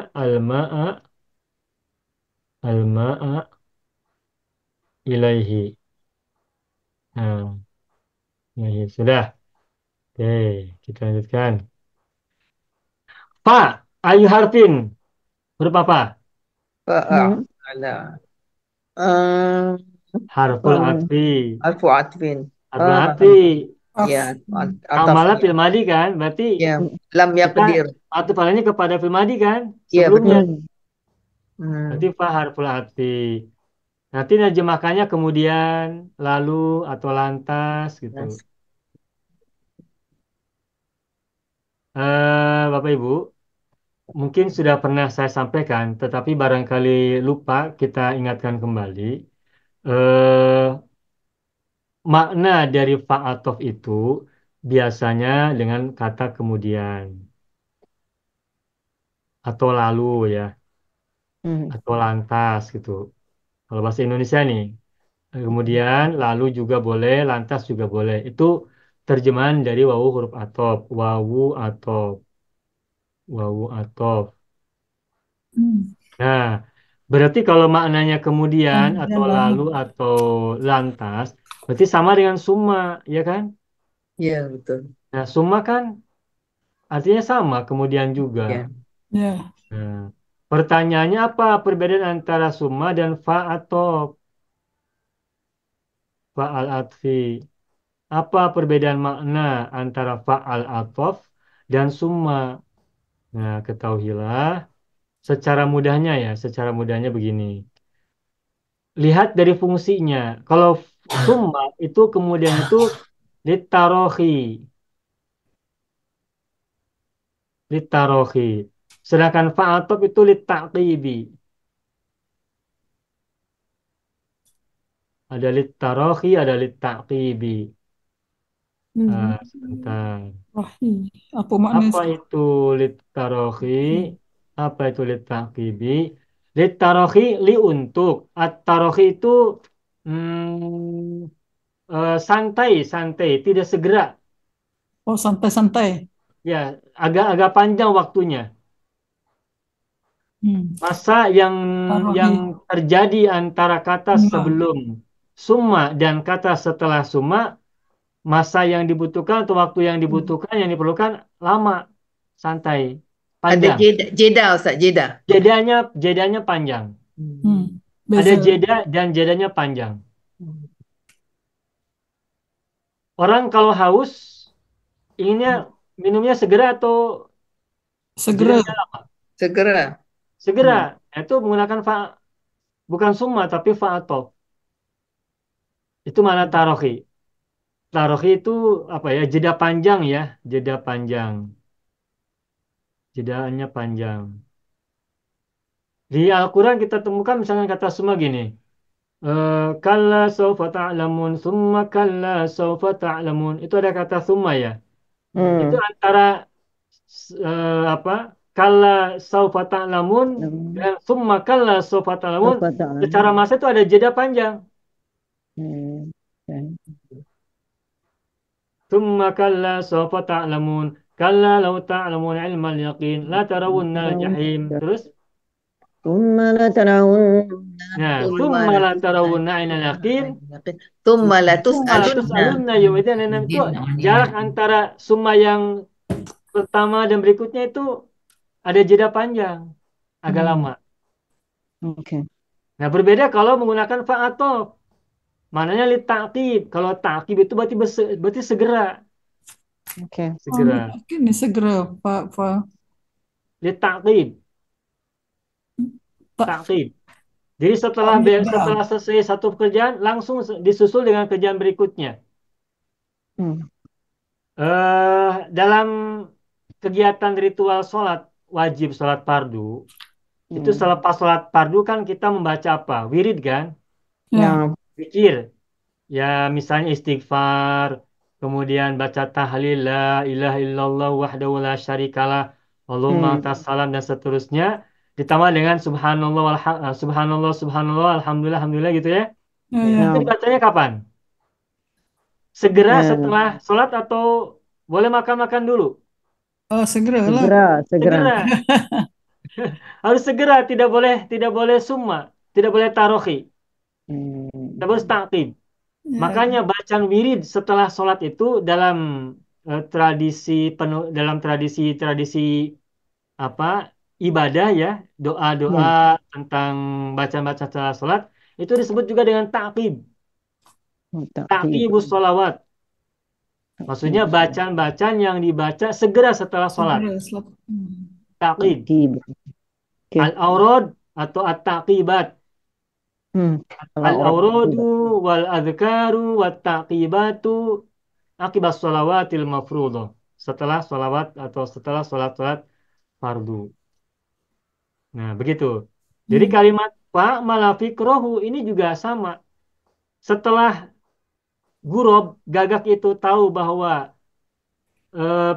al-ma'a ilaihi. Nah, ini sudah. Oke, kita lanjutkan. Fa, ayu harfin. Huruf apa? Fa'ala. Harful atfi. Alfu atfin. Harful atfi. Ya, Amala ataf. fil madi kan? Berarti Ya, lam kita yaqdir. atufannya kepada fil madi kan? Ya, Sebelumnya. Hmm. Berarti fa harful atfi. Nanti nerjemahkannya kemudian, lalu, atau lantas gitu. Bapak Ibu, mungkin sudah pernah saya sampaikan, tetapi barangkali lupa kita ingatkan kembali. Eh, Makna dari fa'atof itu biasanya dengan kata kemudian atau lalu ya, atau lantas gitu. Kalau bahasa Indonesia nih, kemudian lalu juga boleh, lantas juga boleh. Itu terjemahan dari wawu huruf atof, wawu atof. Nah, berarti kalau maknanya kemudian atau lalu atau lantas, berarti sama dengan summa, ya kan? Ya, betul. Nah, summa kan artinya sama, kemudian juga. Ya. Ya. Nah, pertanyaannya apa perbedaan antara summa dan fa atau fa'al atfi? Apa perbedaan makna antara fa'al atof dan summa? Nah, ketahuilah secara mudahnya ya, secara mudahnya begini. Lihat dari fungsinya. Kalau summa itu kemudian itu litarohi, litarohi. Sedangkan fa'atof itu litaqibi. Ada litarohi, ada litaqibi. Hmm. Sebentar. Wahyu. Apa maknanya? Apa itu litarohi? Apa itu litaqibi? Litarohi li untuk. At-tarohi itu santai, santai, tidak segera. Oh, santai-santai. Ya, agak-agak panjang waktunya. Masa yang Tarohi. terjadi antara kata Summa. sebelum summa dan kata setelah summa, masa yang dibutuhkan atau waktu yang dibutuhkan, yang diperlukan lama, santai, Ada panjang. jeda Ustaz, jeda. Jedanya panjang. Ada Beza. jeda dan jedanya panjang. Orang kalau haus, inginnya minumnya segera atau Segera. jedanya lama? Segera. Segera. Itu menggunakan fa, bukan summa tapi fa'atol. Itu mana tarohi. Tarohi itu apa ya? Jeda panjang ya, jeda panjang. Jedaannya panjang. Di Al-Quran kita temukan misalnya kata semua gini. Kalla sawfa ta'lamun, summa kalla sawfa ta'lamun. Itu ada kata summa ya. Itu antara apa? Kalla sawfa ta'lamun dan summa kalla sawfa ta'lamun. Secara masa itu ada jeda panjang. Summa kalla sawfa ta'lamun. Kalla law ta'lamun ilmal yaqin. La tarawunna al-jahim. Terus? ثم لترون Nah, Thumma summa la latus'alunna tarawunna ainal yaqin. Thumma Summa la latus'alunna. tus'alunna yawmidzin. Itu jarak antara summa yang pertama dan berikutnya itu ada jeda panjang, agak lama. Okay. Nah, berbeda kalau menggunakan fa'atof. Mananya li ta'qib. Kalau ta'qib itu berarti segera. Okay. Segera. Ini segera, Pak. Li ta'qib. Tak. Ta'qib. Jadi setelah selesai satu pekerjaan, langsung disusul dengan kerjaan berikutnya. Dalam kegiatan ritual sholat, wajib sholat fardu, itu selepas sholat fardu kan kita membaca apa? Wirid kan? Ya. Zikir. Ya misalnya istighfar, kemudian baca tahlil la ilaha illallah wahdahu la syarikalah, Allahumma atas salam dan seterusnya, ditambah dengan subhanallah subhanallah subhanallah alhamdulillah alhamdulillah gitu ya. Ya. Itu dibacanya kapan? Segera setelah sholat atau boleh makan-makan dulu? Oh, segera lah. Segera. Harus segera, tidak boleh summa, tidak boleh tarohi, tidak boleh ta'qib. Ya. Makanya bacaan wirid setelah sholat itu dalam tradisi apa ibadah ya, doa-doa tentang bacaan-bacaan setelah sholat itu disebut juga dengan ta'qib, ta'qibus sholawat. Maksudnya bacaan-bacaan yang dibaca segera setelah sholat. Segera. Ta'qib. Okay. Al-aurad atau at-taqibat. Al-auradu wal adhkaru wat taqibatu akibas sholawatil mafruḍah. Setelah sholawat atau setelah sholat-sholat fardu. Nah, begitu. Jadi kalimat fa malafikrohu ini juga sama. Setelah gurob, gagak itu tahu bahwa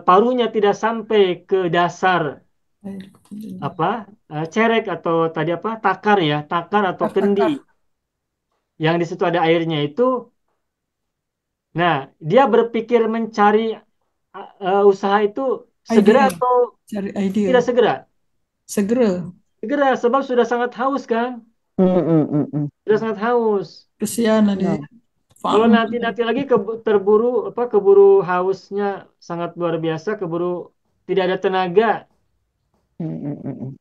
paruhnya tidak sampai ke dasar apa cerek atau tadi apa takar ya, takar atau kendi yang di situ ada airnya itu. Nah, dia berpikir mencari usaha itu segera Idea. atau Cari ide. tidak segera? Segera. Segera, sebab sudah sangat haus kan? Sudah sangat haus. Kesian dia. Kalau nanti lagi keburu hausnya sangat luar biasa, keburu tidak ada tenaga.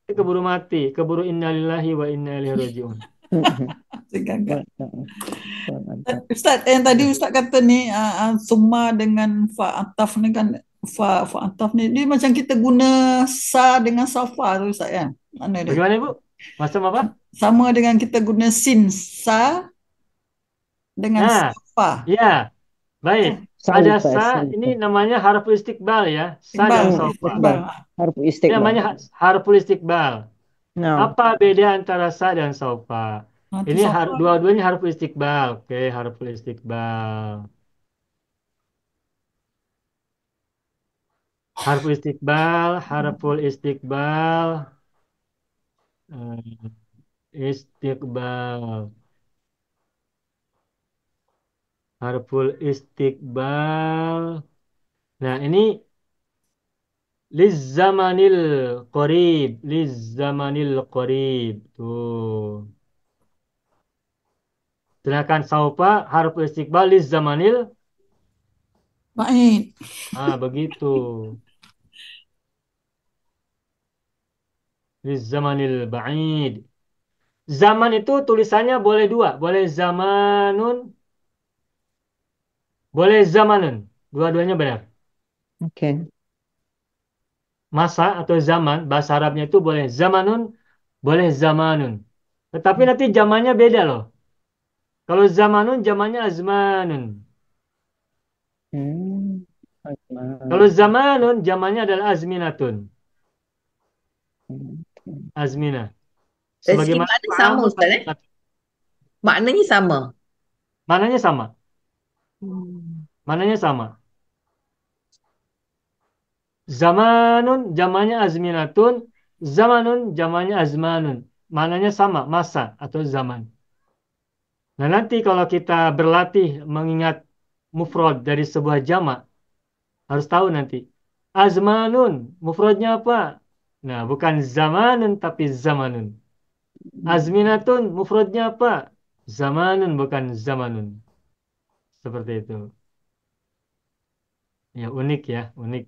Itu keburu mati, keburu innalillahi wa inna ilaihi rajiun. Segagak. Mantap. Ustaz, yang tadi Ustaz kata ni summa dengan fa'ataf ni kan fa'ataf ni dia macam kita guna sa dengan safa tu Ustaz kan? Mana dia? Bagaimana Ibu? Macam apa? Sama dengan kita guna sin sa dengan safa. Ya, baik. Ada sa, ini namanya harful istiqbal ya. Sa dan safa. Harful Ini istiqbal. namanya harful istiqbal. Nah, Apa beda antara sa dan safa? Itu Ini safa. dua-duanya harful istiqbal. Oke, harful istiqbal. Harful istiqbal, harful istiqbal. Istiqbal. Harful istiqbal. Nah, ini lizzamanil qarib, lizzamanil qarib. Tuh. Sedangkan saufa harful istiqbal lizzamanil. Baik. Begitu. Lizzamanil ba'id. Zaman itu tulisannya boleh dua. Boleh zamanun. Boleh zamanun. Dua-duanya benar. oke. Masa atau zaman, bahasa Arabnya itu boleh zamanun, boleh zamanun. Tetapi nanti zamannya beda loh. Kalau zamanun, zamannya azmanun. Kalau zamanun, zamannya adalah azminatun. Azminah. Sebagaimana Maknanya sama Ustaz Maknanya sama. Mananya sama. Mananya sama. Zamanun zamannya azminatun, zamanun zamannya azmanun. Mananya sama, masa atau zaman. Nah, nanti kalau kita berlatih mengingat mufrad dari sebuah jamak, harus tahu nanti. Azmanun, mufradnya apa? Nah, bukan zamanun tapi zamanun. Azminatun, mufradnya apa? Zamanun bukan zamanun. Seperti itu. Ya, unik ya, unik.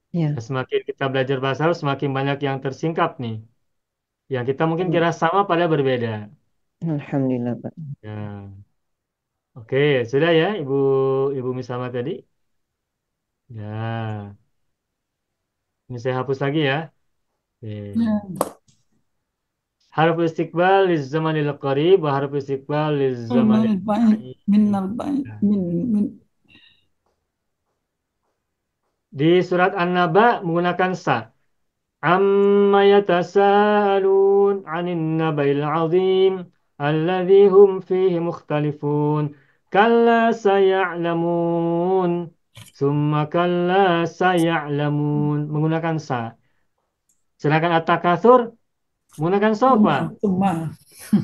Ya. Semakin kita belajar bahasa Arab, semakin banyak yang tersingkap nih. Yang kita mungkin kira sama pada berbeda. Alhamdulillah, Pak. Ya. Oke, sudah ya Ibu Misama tadi. Ya. Ini saya hapus lagi ya. Oke. Harf istiqbal lizamanil qarib wa harf istiqbal lizamanil ba'id. Minnal ba'id. Min. Di surat An-Naba menggunakan sa. Amma yatasaalun 'anil naba'il 'azim alladzi hum fihi mukhtalifun. Kalla saya'lamun. Summa kalla saya'lamun. Menggunakan sa. Sedangkan at-takatsur menggunakan sofa.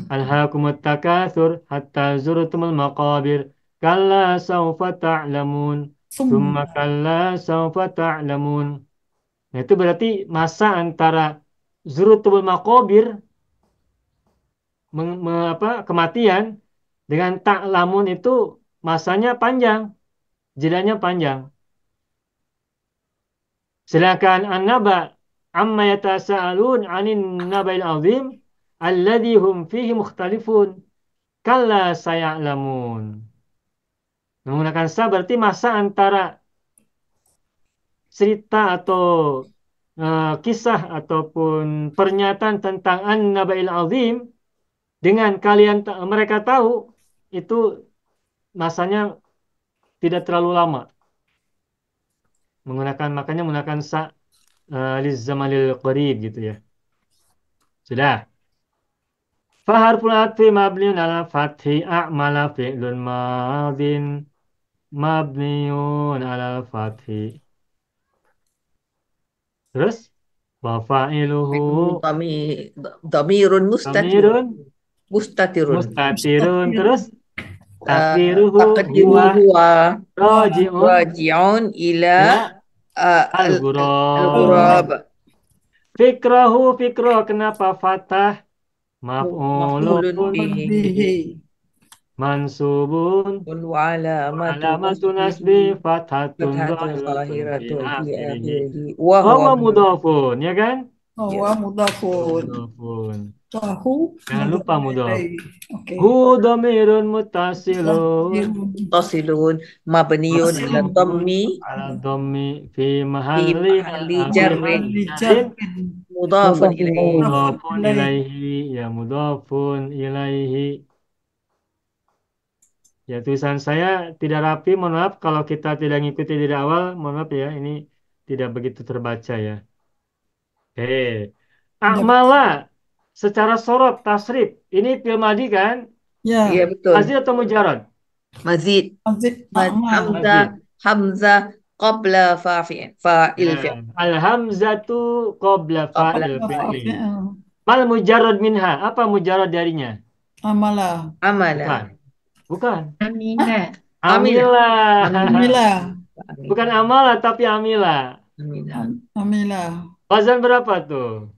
Alhaakumut takatsur hatta zurtumul maqabir. Kalla sawfa ta'lamun. Summa kalla sawfa ta'lamun. Nah, itu berarti masa antara zurtumul maqabir kematian dengan ta'lamun itu masanya panjang, jedanya panjang. Sedangkan an-naba amma yatasaalun 'anil naba'il 'azim alladzi hum fihi mukhtalifun. Kalla saya'lamun. Menggunakan sa berarti masa antara cerita atau kisah ataupun pernyataan tentang an-naba'il 'azim dengan mereka tahu itu masanya tidak terlalu lama. Makanya menggunakan sa lizamanil qarib gitu ya. Sudah. Faharful atfi mabniun ala fathi a'mala fi'lun madin mabniun ala fathi. Terus wa fa'iluhu Dhamirun dhamirun mustatirun. mustatirun. Terus takdiruhu Taqdiruhu huwa raji'un raji'un ila al-ghurab. Fikrah kenapa fathah? Maf'ulun bihi. Mansubun wa alamatu nasbi fathatun zahiratun fi akhirih. akhirih Wa huwa mudhafun, ya kan? Ya. Wa mudafun. Mudhafun. Tahu Jangan lupa mudafun mudhaf. ilaih. Oke. Hu dhamirun muttasilun. Tasilun mabniun ala Mabniun dhammi ala dhammi fi fi mahalli mahalli fi jarrin mahalli jarrin Jarrin. mudhafun مضاف ilaih. إليه Mudafun mudhafun ilaih. ilaihi ya mudhafun ilaihi. Ya, tulisan saya tidak rapi, mohon maaf kalau kita tidak ngikuti dari awal, mohon maaf ya, ini tidak begitu terbaca ya. Oke. Ya, Akmala secara sorot tasrif. Ini fil madi kan? Ya ya. betul. Mazid atau mujarad? Mazid. Mazid amal. Hamzah Mazid. Hamzah qabla fa'il Nah, fi'l. al-hamzatu qabla Qabla fa'il fi'li. Fafi'il. Mal mujarad minha. Apa mujarad darinya? Amalah. Amala. Bukan. Bukan. Amina. Amila. Amila. Amilah. Bukan amala tapi amila. Amila. Amilah. Wazan berapa tuh?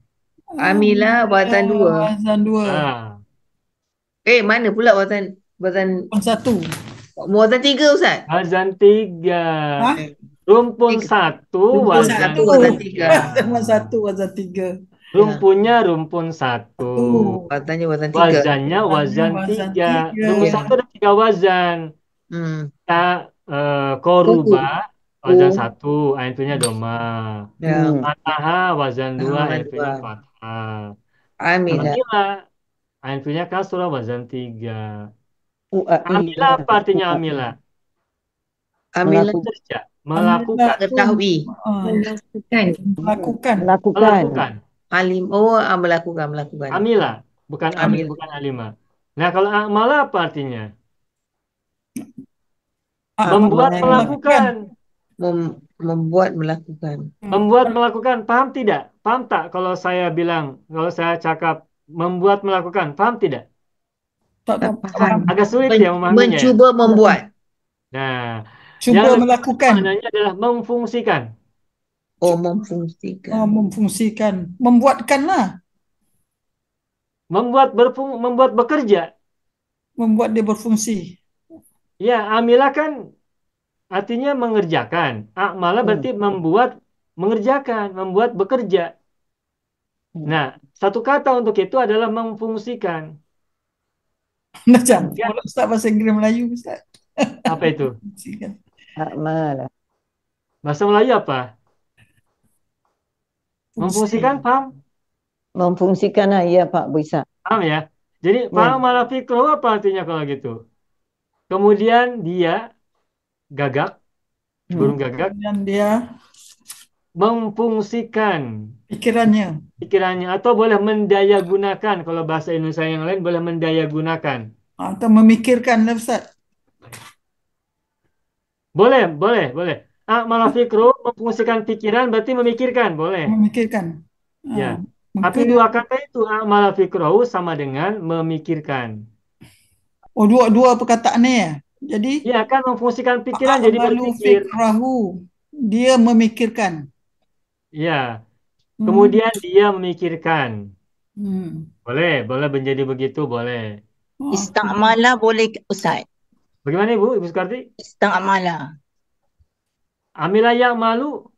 Amila wazan 2. Wazan 2. Ah, Mana pula wazan Wazan 1. wazan 3 Ustaz? wazan 3. Hah? Rumpun Tiga. 1, Rumpun wazan satu, wazan 3. 1, wazan 3. Rumpunnya rumpun 1. Wazannya wazan 3. Wazannya wazan Wazan 3. tiga. Rumpun Ya. 1 ada 3 wazan. Hmm. Koruba wazan Oh. 1, aintunya doma. Ya. Fataha wazan 2, Wazan aintunya dua. fathah. Amila. Amila, aintunya kasrah wazan 3. UAI Amila apa artinya amila? Amila Melakukan. Kerja, melakukan, ketahui. Melakukan. Melakukan. Melakukan. melakukan. Alim. Melakukan. Amila, bukan Amila. bukan alima. Nah, kalau amala apa artinya? Ah, Membuat Amal. melakukan. Membuat melakukan. Membuat melakukan, paham tidak? Paham tak kalau saya bilang, kalau saya cakap membuat melakukan, paham tidak? Tak Tak paham. faham. Agak sulit ya memahaminya. Ya? Mencuba membuat. Nah, Cuba yang lebih melakukan. maknanya adalah memfungsikan. Memfungsikan. Memfungsikan. Membuatkanlah. Membuat bekerja. Membuat dia berfungsi. Ya, amila kan artinya mengerjakan. Amala berarti membuat mengerjakan, membuat bekerja. Nah, satu kata untuk itu adalah memfungsikan. Macam. Ya. Kalau Ustaz bahasa Inggeris Melayu, Ustaz. Apa itu? Fungsikan. Amal. Bahasa Melayu apa? Fungsi. Memfungsikan, paham? Memfungsikan ya Pak bisa. Paham ya? Jadi, paham ala fikruh apa artinya kalau gitu? Kemudian dia gagak, burung gagak, Dan dia memfungsikan pikirannya. pikirannya atau boleh mendaya gunakan, kalau bahasa Indonesia yang lain boleh mendaya gunakan. Atau memikirkan, Ustaz. Boleh. Malah fikru memfungsikan pikiran berarti memikirkan, boleh. Memikirkan. Ya. Ah, Tapi mungkin- dua kata itu malah fikru sama dengan memikirkan. Oh, dua perkataannya ya. Jadi Ya kan memfungsikan pikiran jadi a'malu berpikir. fikrahu. Dia memikirkan. Ya. Hmm. Kemudian dia memikirkan. Hmm. Boleh menjadi begitu, boleh. Oh, Istamala boleh Ustaz. Bagaimana Ibu Sukarti? Istamala. Amila yang malu.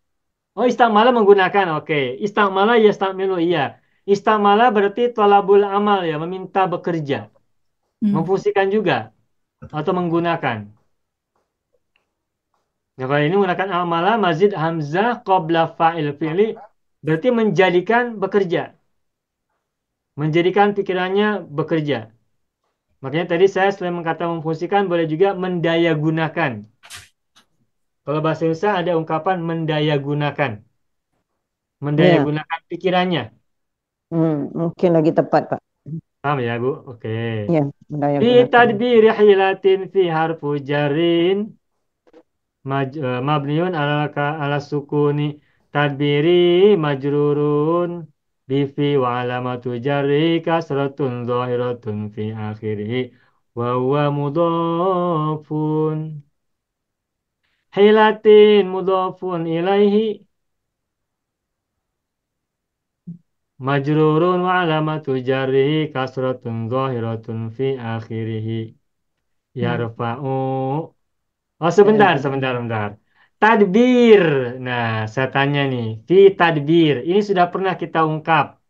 Oh, istamala menggunakan. Oke. Istamala yastamilu, iya. Istamala berarti tolabul amal ya, meminta bekerja. Hmm. Memfungsikan juga atau menggunakan. Nah, kalau ini menggunakan amala mazid hamzah qabla fa'il fi'li berarti menjadikan bekerja. Menjadikan pikirannya bekerja. Makanya tadi saya selain mengatakan memfungsikan boleh juga mendaya gunakan. Kalau bahasa Indonesia ada ungkapan mendaya gunakan. Mendaya Ya. gunakan pikirannya. Mungkin lagi tepat Pak. Paham ya, Bu? Oke. Ya, mendaya Fi gunakan. tadbiri hilatin fi harfu jarin mabniun ala sukuni tadbiri majrurun bifi wa alamatu jarri kasratun zahiratun fi akhirih wa huwa mudhafun. Hilatin mudhafun ilaihi majrurun wa alamatu jarrihi kasratun zahiratun fi akhirih yarfa'u. Oh, sebentar. Tadbir. Nah, saya tanya nih, fi tadbir. Ini sudah pernah kita ungkap.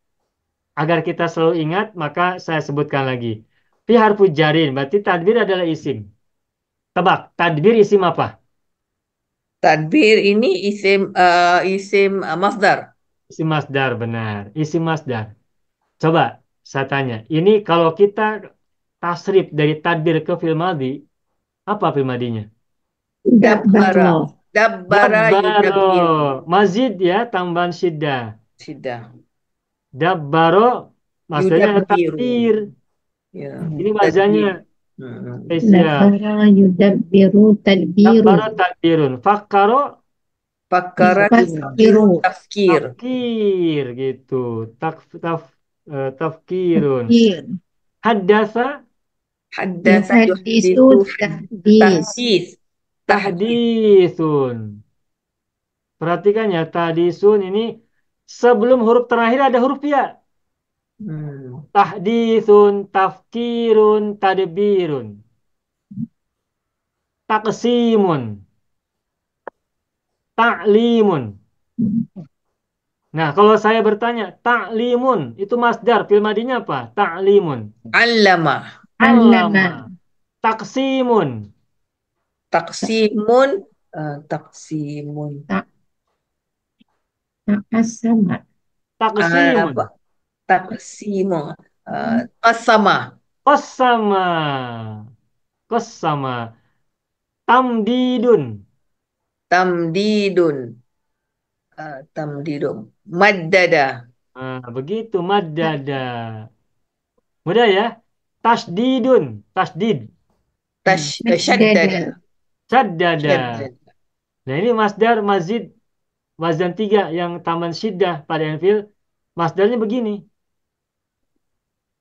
Agar kita selalu ingat, maka saya sebutkan lagi. Fi harfu jarin, berarti tadbir adalah isim. Tebak, tadbir isim apa? Tadbir ini isim masdar. Isim masdar, benar. Isim masdar. Coba saya tanya, ini kalau kita tasrif dari tadbir ke fi'il madhi, apa fi'il madhinya? Dabbara. Dabbaro. Dabbara Dabbaro. yudabbiru. Mazid ya, tambahan syiddah. Sudah. Dabbaro, maksudnya Yudabbiru. takdir. Ya. Ini wazannya Hmm. spesial. Dabbara yudabbiru tadbiru. Dabbaro takdirun. Fakkaro Fakara Yufakkiru. tafkir. tafkir gitu. Tafkirun. Tafkir. Haddatsa Haddasa Yuhaddisu yuhdithu tahdis. tahdis. tahditsun. Perhatikan ya, tahdisun ini sebelum huruf terakhir ada huruf ya. Hmm. Tahditsun, tafkirun, tadbirun. Taqsimun, ta'limun. Nah, kalau saya bertanya, ta'limun itu masdar, fi'il madhinya apa? Ta'limun. Allama. Allama. Allama. Taqsimun. Taksimun. Taksimun. Ta'asama. Taqsimun. Apa? Taksimun. Qasama. Qassama. Qassama. Tamdidun. Tamdidun. Tamdidun. Maddada. Nah, begitu maddada. Mudah ya? Tasdidun. Tasdid. Shaddada. Saddada. Shaddada. Nah, ini masdar mazid wazan 3 yang taman syiddah pada enfil. Masdarnya begini.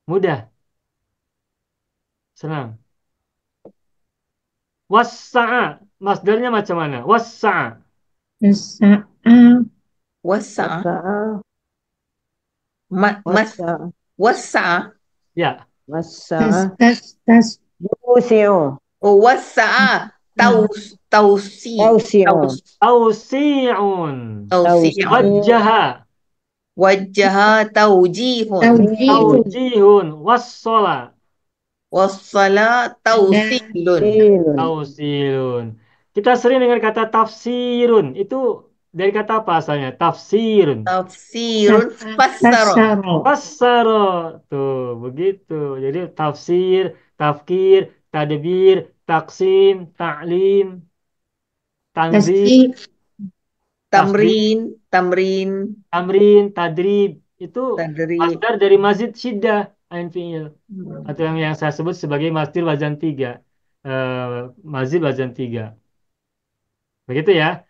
Mudah. Senang. Wassa'a. Masdarnya macam mana? Wassa'a. Sa'a. Wasa. Wasa'a. Mas. Wasa'a. Wasa. Ya. Wasa'a. Tas. Yusi'u. Oh, wasa. Tausi. Tausi'u. Tausi'un. Tausi. Wajjaha. Wajjaha taujihun. Tawjihu. Taujihun. Wassola. Wassala tausilun. Ilun. Tausilun. Kita sering dengar kata tafsirun. Itu dari kata apa asalnya? Tafsirun. Tafsirun. Fassara. Fassaro. Fassara. Tuh, begitu. Jadi tafsir, tafkir, tadbir, taksim, ta'lim, tanzil, Tasdid. Tamrin. Tamrin. tamrin, tadrib. Itu Tadrib. masdar dari mazid syiddah ain fi'il. Atau yang saya sebut sebagai masdar wazan 3. Mazid wazan 3. Begitu ya.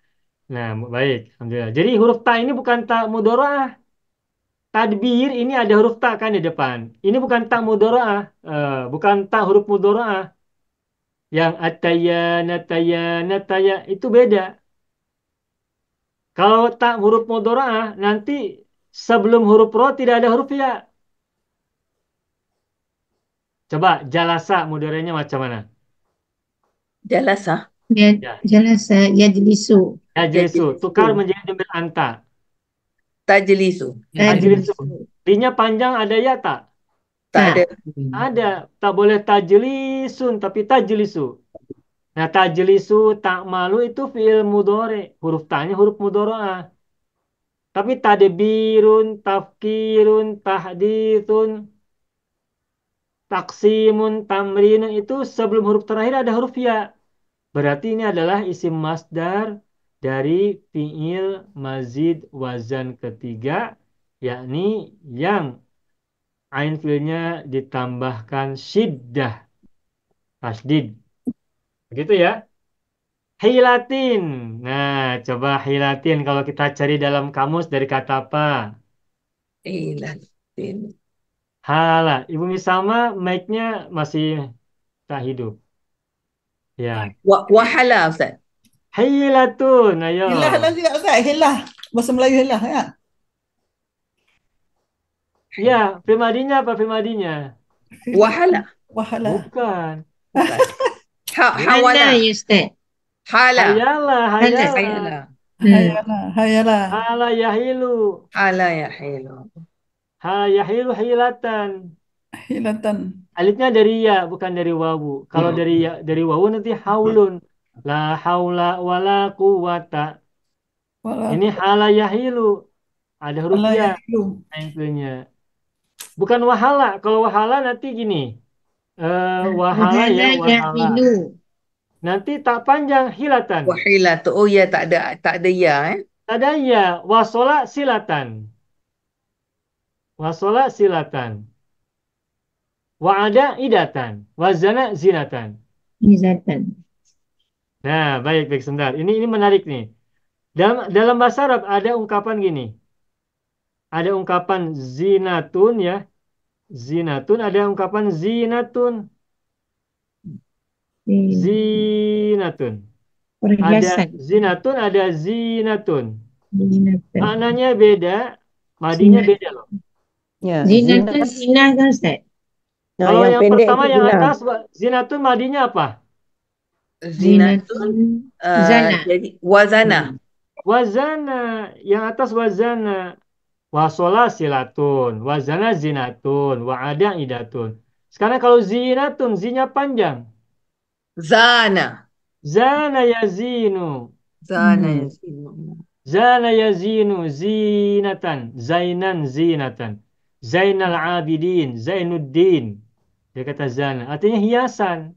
Nah, baik. Alhamdulillah. Jadi huruf ta ini bukan ta mudharaah. Tadbir ini ada huruf ta kan di depan. Ini bukan ta mudharaah. Bukan ta huruf mudharaah. Yang ataya, nataya, nataya itu beda. Kalau ta huruf mudharaah nanti sebelum huruf ro tidak ada huruf ya. Coba jalasa mudharaahnya macam mana? Jalasa. Ya. Jalasa yajlisu. Yajlisu. Tukar menjadi domir anta. Tajlisu. Tajlisu. Ri-nya panjang ada ya tak? Tak ada. Ada. Tak boleh tajlisun tapi tajlisu. Nah, tajlisu, ta'malu itu fi'il mudhari. Huruf ta'nya huruf mudharaah. Tapi tadbirun, tafkirun, tahditsun, taksimun, tamrinun itu sebelum huruf terakhir ada huruf ya. Berarti ini adalah isim masdar dari fi'il mazid wazan ketiga, yakni yang ain fi'ilnya ditambahkan syiddah, tasdid. Begitu ya. Hilatin. Nah, coba hilatin kalau kita cari dalam kamus dari kata apa? Ilatin. Hala. Ibu Misama mic-nya masih tak hidup. Ya. Wahala, Ustaz. Hilatun. Ayo. Hilah lah juga Ustaz. Hilah. Bahasa Melayu hilah ya. Ya, primadinya apa primadinya? Wahala. Wahala. Bukan. Hawala. Mana ya Ustaz? Hala. Hayalah, Hala. hayalah. Hayalah. Hayalah, hayalah. Hala yahilu. Hala ya hilu. Ha yahilu hilatan. Hilatan. Alifnya dari ya, bukan dari wawu. Kalau dari wawu nanti haulun. La haula wala quwata. Ini Wala hala yahilu. Ada huruf wala ya yahilu. akhirnya. Bukan wahala. Kalau wahala nanti gini. Wahala ya, Wahala wahala. yahilu. Nanti tak panjang hilatan. Wahilatu. Oh ya, tak ada ya eh. Ada ya, wasola silatan. Wasola silatan. Wa'ada idatan. Wazana zinatan. Izatan. Nah, baik sebentar. Ini menarik nih. Dalam bahasa Arab ada ungkapan gini. Ada ungkapan zinatun ya. Zinatun, ada ungkapan zinatun. Zinatun. Ada Perhiasan. zinatun, ada zinatun. Zinatan. Maknanya beda, madinya Zinat. beda loh. Ya, Zinatan zina. zina kan Ustaz? Nah, Kalau yang yang pendek pertama itu yang zina. atas zinatun madinya apa? Zinatun. Zinatun zana. Jadi wazana. Wazana. Yang atas wazana. Wasola silatun. Wazana zinatun. Wa'ada idatun. Sekarang kalau zinatun, zinya panjang. Zana. Zana yazinu. Zana Hmm. ya zinu. Zana yazinu zinatan. Zainan zinatan. Zainal abidin. Zainuddin. Dia kata zana. Artinya hiasan.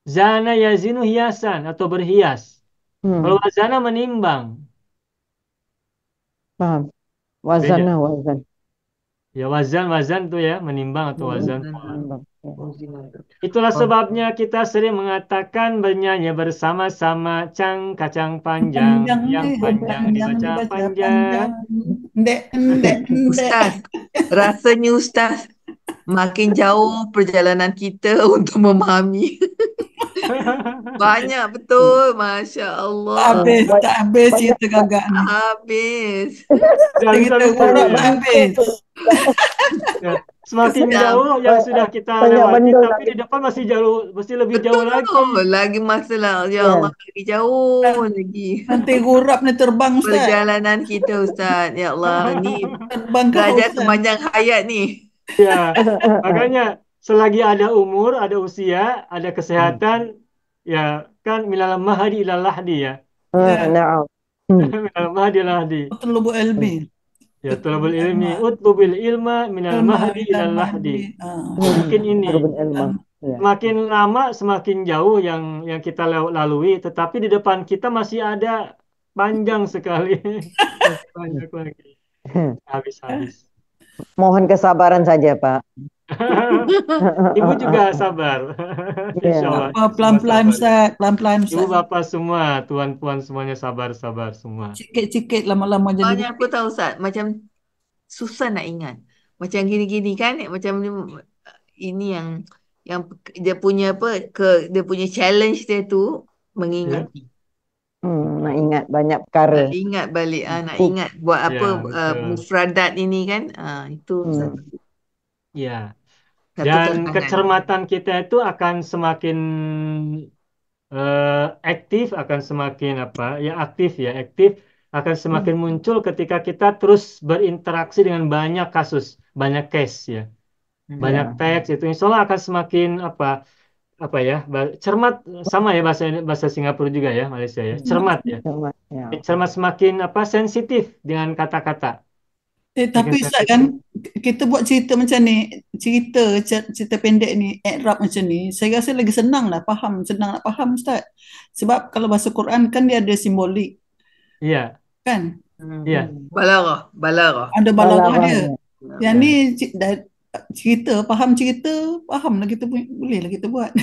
Zana yazinu hiasan atau berhias. Kalau Hmm. wazana menimbang. Paham. Beda. Wazana, wazan. Ya wazan tuh ya. Menimbang atau wazan. Zana. Ya. Oh, zinatun. Itulah Oh. sebabnya kita sering mengatakan bernyanyi bersama-sama kacang panjang. Panjang Yang nih, panjang panjang dibaca dibaca panjang. panjang. Ndek, ndek, ndek. Ustaz, rasanya Ustaz makin jauh perjalanan kita untuk memahami. Banyak betul, Masya Tak Allah. habis, Ba- tak habis Banyak cerita gagak Tak ni. habis. Sudah bisa Kita lupa urap ya. tak habis. Ya. Semakin Sedap. jauh yang sudah kita banyak lewati, benda tapi lagi. di depan masih jauh, masih lebih jauh lagi. Betul. Lagi masalah. Ya Ya. Allah, lagi jauh lagi. Nanti urap ni terbang Ustaz. Perjalanan kita, Ustaz. Ya Allah, ni Terbang ke belajar hausan. sepanjang hayat ni. Ya, makanya selagi ada umur, ada usia, ada kesehatan, ya kan minal mahdi ilal lahdi ya. Ya, Naam. Hmm. Minal mahdi ilal lahdi. Utlubul ilmi. Ya, talabul ilmi, utlubil ilma minal mahdi ilal lahdi. Mungkin ini Berbun ilmu. Ya. semakin lama semakin jauh yang kita lalui, tetapi di depan kita masih ada panjang sekali. Masih banyak lagi. Habis-habis. Mohon kesabaran saja, Pak. Ibu juga sabar. Ya. Insya Allah. Apa pelan-pelan Semua sabar. Ustaz, pelan-pelan Ibu Ustaz. bapak semua, tuan-puan semuanya sabar-sabar semua. Sikit-sikit lama-lama jadi. Soalnya aku tahu, Ustaz, macam susah nak ingat. Macam gini-gini kan, macam ini yang dia punya dia punya challenge dia tu mengingat. Nak ingat banyak perkara. Nak ingat balik, nak ingat buat apa Ya, betul. mufradat ini kan. Itu satu Ya. Dan tantangan. kecermatan kita itu akan semakin aktif, akan semakin aktif akan semakin muncul ketika kita terus berinteraksi dengan banyak kasus, banyak case ya, banyak teks itu insya Allah akan semakin cermat, sama ya bahasa Singapura juga ya, Malaysia ya, cermat ya, Ya. cermat, semakin sensitif dengan kata-kata. Tapi Ustaz kan kita buat cerita macam ni, cerita pendek ni, i'rab macam ni, saya rasa lagi senang nak faham Ustaz. Sebab kalau bahasa Quran kan dia ada simbolik Iya, kan? iya. Balarah. Ada balaghah dia. Balaghahnya. Yang ni faham lah kita boleh lah kita buat.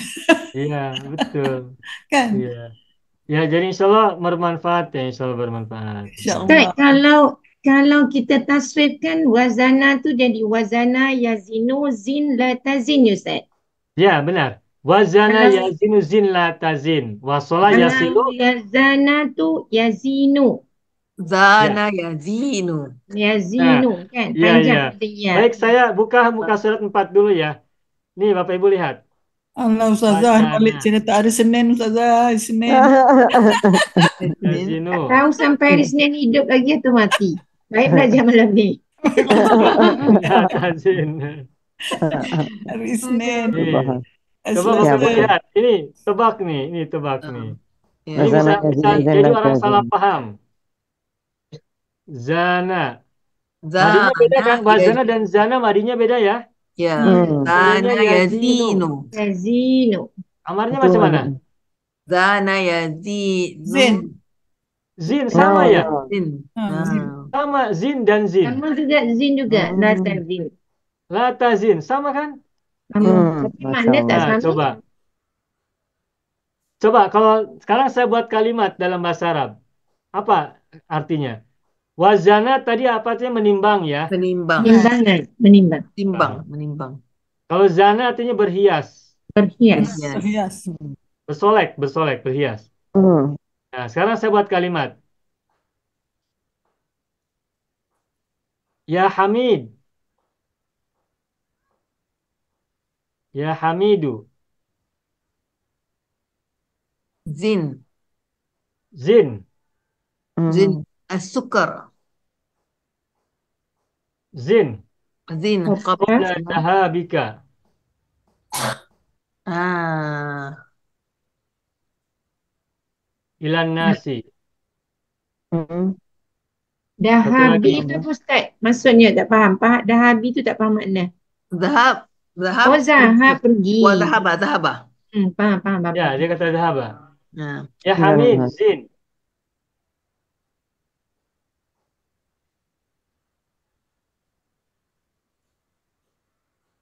Iya, betul. Kan? Iya. Ya, jadi insya Allah bermanfaat ya, insya Allah bermanfaat. InsyaAllah. Ustaz, kalau kita tasrifkan wazana tu jadi wazana yazinu zin la tazin Ustaz. Ya, benar. Wazana Kalau- yazinu zin la tazin. Wasola Kalau yasilu. yazana tu yazinu. Zana yazinu. Yazinu kan Ya, panjang ya. dia. Baik, saya buka muka surat 4 dulu ya. Nih Bapak Ibu lihat. Allah Ustazah balik Wazana. cerita hari Senin Ustazah, hari Senin. Senin. Tak Yazinu. tahu sampai hari Senin hidup lagi atau mati. Baik belajar malam ni. Ya, tazin. Hari Senin. Nih, Subhan. Hari coba Ya, Bapak Selasa. betul. lihat. Ini tebak nih, ini tebak nih. Ya. Ini Wazana bisa yazinu jadi zan orang la salah tazin. paham. Zana. Madinya beda kan? Zana Wazana dan zana madinya beda ya. ya. Bedanya Zana yazinu. yazinu. Yazino. Amarnya Itu macam mana? wazana. Zana yazinu. Zin. Zin No, sama ya? no. Zin. Zin. Sama zin dan zin. Sama juga zin juga. La tazin. La tazin sama kan? Sama. Tapi Masya mana tak Allah. Nah, sama. coba kalau sekarang saya buat kalimat dalam bahasa Arab. Apa artinya? Wazana tadi apa artinya menimbang ya. Menimbang. Menimbangan. Menimbang. Menimbang. Menimbang. Kalau zana artinya berhias. Berhias. Yes. Perhias. Bersolek, berhias. Hmm. Nah, sekarang saya buat kalimat. Ya Hamid. Ya Hamidu. Zin. Zin. Zin. As-sukar. Zin. Zin. Qabla dahabika. Ilan nasi. Hmm. Dahabi Satu tu Ustaz. Maksudnya tak faham. Dahabi tu tak faham makna. Zahab. Zahab. Oh zahab pergi. Wa zahaba. Zahaba. Faham. Ya, dia kata dahaba. Nah. Ya Hamid, zin.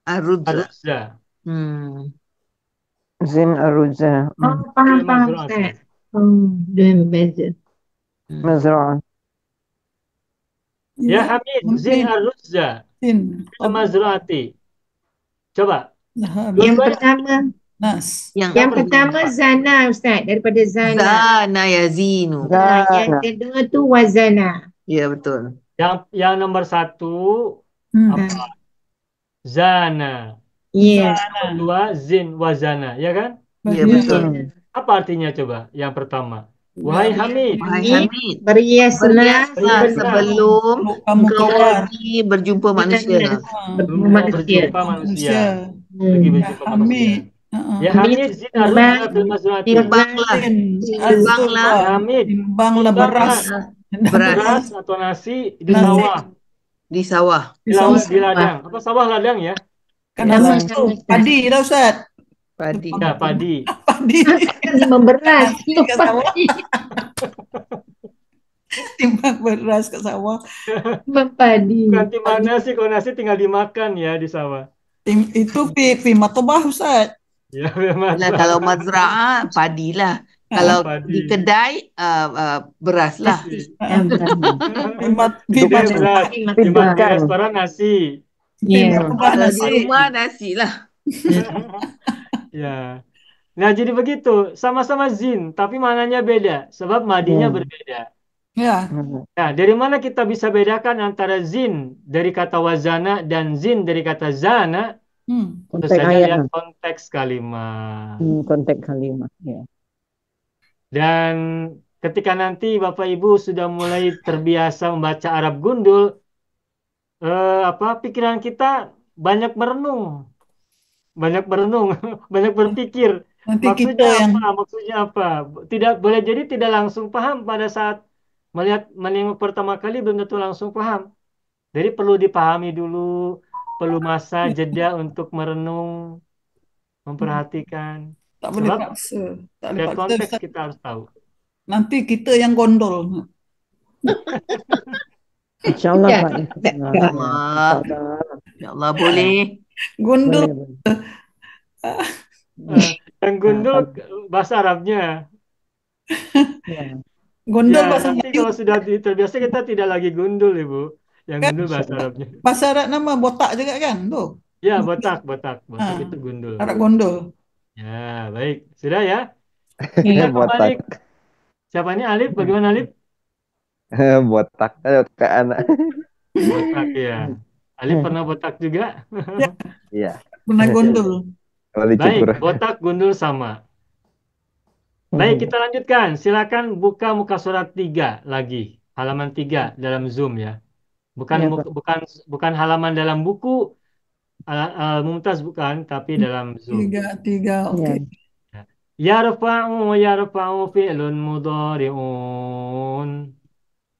Arudza. Aruzza. Zin aruzah. Oh, faham Mazra'ah. Ustaz. Oh, dia membeza. Mazra'ah. Ya Hamid, zin aruzza. Zin. Mazra'ati. Coba. Zahab. Yang pertama, Nas. yang pertama zana Ustaz, daripada zana. Zana yazinu. Yang kedua tu wazana. Ya, betul. Yang nomor satu apa? Zana. Yes. Kedua zin wazana, ya kan? Ya, betul. Apa artinya coba? Yang pertama. Wahai Hamid, Wahai Hamid, Berhiaslah Berhiaslah sebelum kamu engkau keluar. pergi berjumpa manusia. bertemu manusia. berjumpa manusia. Pergi Hmm. berjumpa manusia. Hamid. Ya Hamid, zin aruzza fil mazra'ati. Timbanglah. Timbanglah. Ya Hamid, Timbanglah beras. beras atau nasi di Nasi. sawah. Di sawah. Di ladang. Apa sawah ladang ya? Kan Sama, itu sama. padi dah Ustaz. Padi. Ya, padi. Padi. Kan memberas. Kat sawah. Timbang beras kat sawah. Mempadi. Bukan timbang nasi, kalau nasi tinggal dimakan ya di sawah. Itu pi matobah Ustaz. Ya, memang. Nah, kalau mazra'ah, padi lah. Kalau padi. di kedai, beras lah. Pi mat Dia beras. Di Makan. restoran nasi. Ya. matobah Kalau di nasi. rumah, nasi lah. Ya. Nah, jadi begitu. Sama-sama zin, tapi mananya beda. Sebab madinya berbeda. Ya. Nah, dari mana kita bisa bedakan antara zin dari kata wazana dan zin dari kata zana? Tentu Konteks saja ayat. lihat konteks kalimat. Konteks kalimat. Ya. Dan ketika nanti Bapak Ibu sudah mulai terbiasa membaca Arab gundul, pikiran kita banyak merenung, banyak berpikir. Nanti Maksudnya kita yang apa? Maksudnya apa? Tidak boleh jadi tidak langsung paham pada saat menengok pertama kali belum tentu langsung paham. Jadi perlu dipahami dulu, perlu masa jeda untuk merenung, memperhatikan. tak boleh Sebab paksa. Tak boleh setiap paksa konteks Ustaz. kita harus tahu. Nanti kita yang gondol. InsyaAllah Ya. Pak. Allah. Ya Allah, boleh. Gondol. Boleh. Yang gundul bahasa Arabnya. Ya. Gondol Ya, bahasa nanti Melayu. kalau sudah terbiasa kita tidak lagi gundul, Ibu. Yang Kan? gundul bahasa Arabnya. Bahasa Arab nama botak juga kan? Tuh. Ya, botak Ah. itu gundul. Arab gondol. Ya, baik. Sudah ya? Ya. Kita kembali. Siapa ini Alif? Bagaimana Alif? Botak aja kayak anak. Botak ya. Alif pernah botak juga? Iya. Pernah gondol. Kalau Baik, dicukur. botak gundul sama. Baik, kita lanjutkan. Silakan buka muka surat 3 lagi. Halaman 3 dalam Zoom ya. Bukan Ya, Pak. bukan halaman dalam buku Mumtaz bukan, tapi dalam Zoom. Tiga, oke. Ya. Yarfa'u fi'lun mudhari'un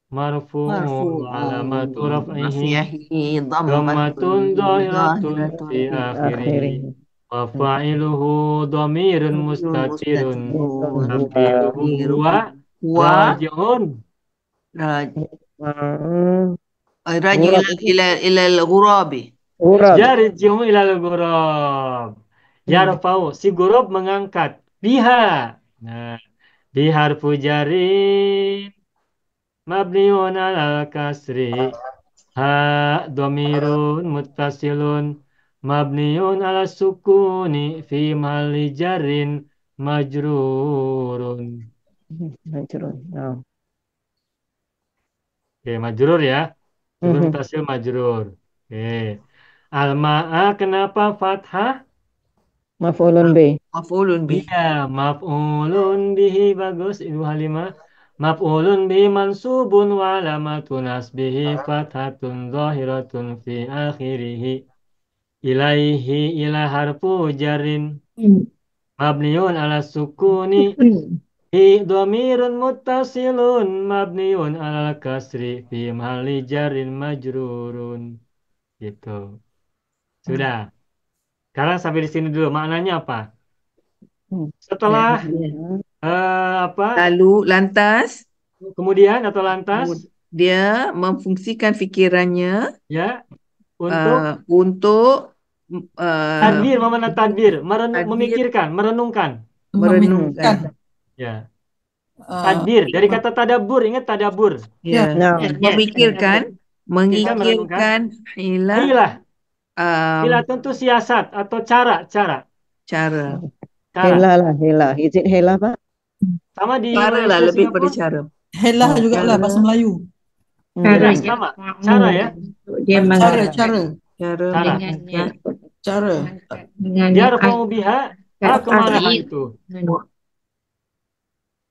marfu'un wa alamatu raf'ihi Rafi'ahi dhammatun dhahiratun dhahiratun fi akhirih Akhirnya. wa fa'iluhu dhamirun mustatirun taqdiruhu huwa wa raji'un rajul ila al-ghurabi. Urab. yarji'u ilal ghurab. Yarfa'u si ghurab mengangkat biha. Nah, biharfu jarin mabniun alal kasri ha domirun muttasilun mabniun ala sukuni fi mahalli jarin majrurun. Majrur. Nah. Oke, majrur ya. Sukun Mhm. muttasil majrur. Oke. Al-ma'a kenapa fathah? Maf'ulun bih. Maf'ulun bih. Iya, maf'ulun bihi bagus Ibu Halimah. Maf'ulun bihi mansubun wa alamatun nasbihi fathatun zahiratun fi akhirih. Ilaihi ila harfu jarin mabniun ala sukuni hi dhamirun muttasilun mabniun ala kasri fi mahalli jarin majrurun. Gitu. Sudah. Sekarang sampai di sini dulu. Maknanya apa? Setelah apa? Lalu lantas Kemudian atau lantas dia memfungsikan fikirannya ya untuk untuk tadbir, mana tadbir, Tadbir. memikirkan, merenungkan. merenungkan. Ya. Tadbir dari kata tadabur, ingat tadabur. Ya. Nah. Memikirkan, mengikirkan hilah Hilah. Hilah tentu siasat atau cara. cara. Hela lah, hela. Is it hela, Pak? Sama di Cara lah, Malaysia, lebih pada Singapura. cara. Helah Oh, juga lah cara. bahasa Melayu. Caranya Sama. Cara ya. dia Cara, mengangkat cara, Cara Cara. dengannya cara. dengan Dia rafa'u biha. Ha kemana ha itu?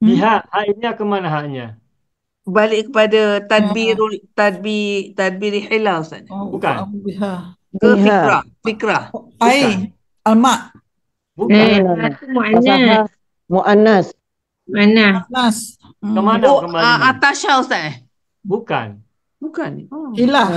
Biha, ha-nya kemana ha-nya? Balik kepada tadbir hilah Ustaz. Oh, Bukan. Abu Biha. Ke Biha. fikrah. Ai, alma, Bukan. itu muannas. Fasaha muannas. Mana? nas, Kemana Oh, kembalinya? Atasha Ustaz. Bukan. Bukan. Oh. hilah,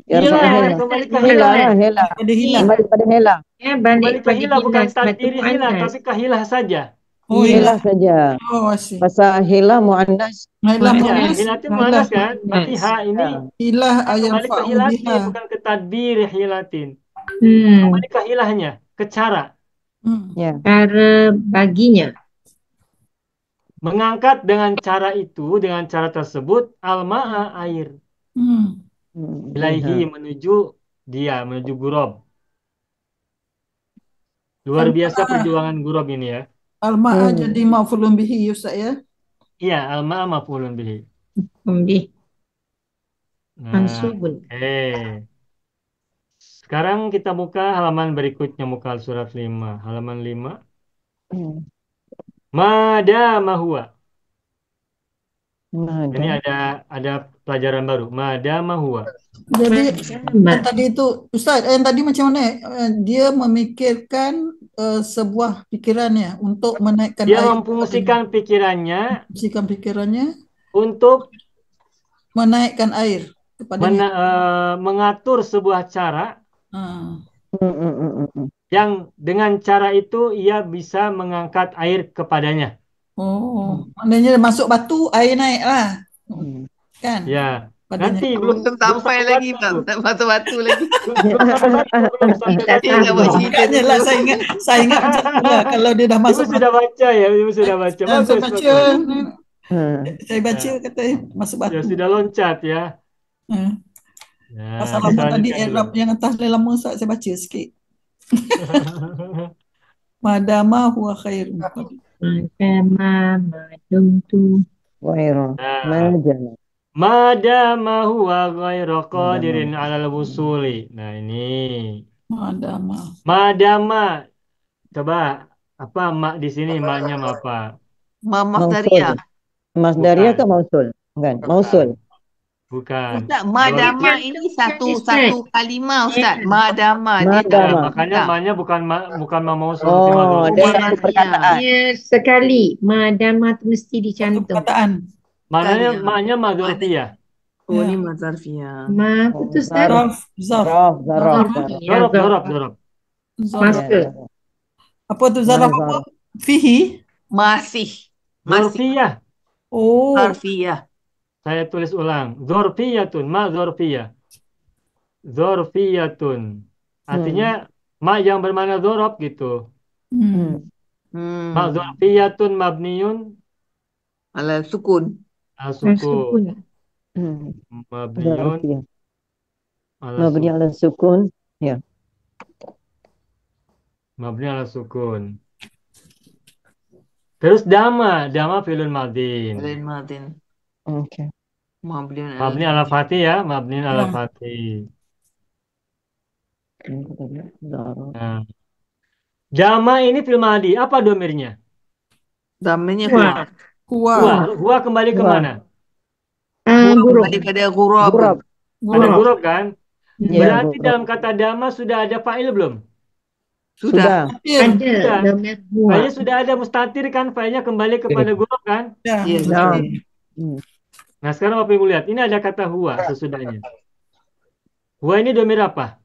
Hilah, Hela. kembali ke Hela hilah. lah, hela. ada hilah. Kembali pada hela. Ya, Kembali balik ke pada hilah, bukan hilah sebab tu tadbir hilah, muannas. tapi ke hilah saja. Oh, Hela hilah. saja. Oh, asyik. Pasal hela muannas. Hilah Iya, muannas. hilah itu muannas kan? Tapi Muannas. ha ini Hilah kita ayam kembali ke fa'u hilatin, biha. bukan ke tadbir hilatin. Hmm, Kembali ke hilahnya, ke cara. Ya. cara baginya. Mengangkat dengan cara itu, dengan cara tersebut, al-ma'a air. Ilaihi menuju dia, menuju Gurab. Luar biasa perjuangan Gurab ini ya. Al-ma'a jadi maf'ulun bihi Ustaz ya. Iya, al-ma'a maf'ulun bihi. Pembih. Nah, Mansubun. Sekarang kita buka halaman berikutnya, muka surat 5. Halaman 5. Madama huwa. Ini ada pelajaran baru. Madama huwa. Jadi yang tadi itu Ustaz, yang tadi macam mana? Dia memikirkan sebuah pikirannya untuk menaikkan Dia air. memfungsikan pikirannya Memfungsikan pikirannya untuk menaikkan air kepadanya. mengatur sebuah cara yang dengan cara itu ia bisa mengangkat air kepadanya. Oh, maknanya masuk batu, air naik lah. Kan? Ya. Padanya. Nanti belum sampai lagi tak batu-batu lagi. belum sampai batu. Ingat buat cerita Maknanya lah saya ingat macam tu lah kalau dia dah Ibu masuk sudah baca ya, Ibu sudah baca. batu. Saya Bagus, baca. bagus. Saya baca katanya masuk Ya batu. sudah loncat ya. Ya, Pasal kita lama tadi lanjutkan Arab dulu. yang atas lama saya baca sikit. Madama huwa khairun. Kama madumtu. Wairo. Majana. Madama huwa ghairu qadirin 'alal wusuli. Nah, ini. Madama. Madama Coba apa mak di sini maknya apa? Masdaria. Mausul. Masdaria ke Bukan. mausul? Bukan. Mausul. Bukan. Ustaz, Dor madama Yang ini Ustaz. satu kalimah Ustaz. Madama dia tak ya, Madama. makanya tak. maknya bukan ma mausul tapi ma Oh, dzarfiyah. dia satu Madama. perkataan. Ya, sekali. Madama tu mesti Satu dicantum. perkataan. Maknanya Sekali. maknya ma dzarfiyah. Oh, Ya. ni mazarfiyah. Ma apa tu Ustaz? Zarf. Zarf. Zarf. Zarf. Zarf. Zarf. Ya, Dzaraf, zarf. dzaraf, dzaraf. Zarf. Ya, Masa. zarf. Apa tu zarf apa? Zarf. Fihi. Masih. Dzarfiyah. Oh. Zarfiyah. Saya tulis ulang. Dzarfiyatun, ma dzarfiyah. Dzarfiyatun. Artinya ma yang bermakna dzaraf gitu. Ma dzarfiyatun mabniyun Ala sukun. ala sukun. Sukun. Mabniyun Zarfiyah. ala Mabni sukun. ala sukun. Ya. Mabni ala sukun. Terus dama fi'lun madin. Alain Martin. Oke. Mabniun Mabni ala fathi ya, mabni ala Ya. fathi. Zarf. Nah. Dama ini fi'il madi. Apa domirnya? Damanya Huwa. huwa. Huwa. Huwa kembali ke Huwa. mana? Huwa Guru. kembali pada ghurab. Gurab. Ada Gurab. guruf kan? Ya, Berarti gurab. dalam kata dama sudah ada fa'il belum? Sudah. Sudah. Ya. Ada Sudah. domir huwa. Fa'ilnya sudah ada mustatir kan? Fa'ilnya kembali kepada guruf kan? Ya. Ya, Nah. betul. Nah sekarang Bapak Ibu lihat. Ini ada kata huwa sesudahnya. Huwa ini domir apa?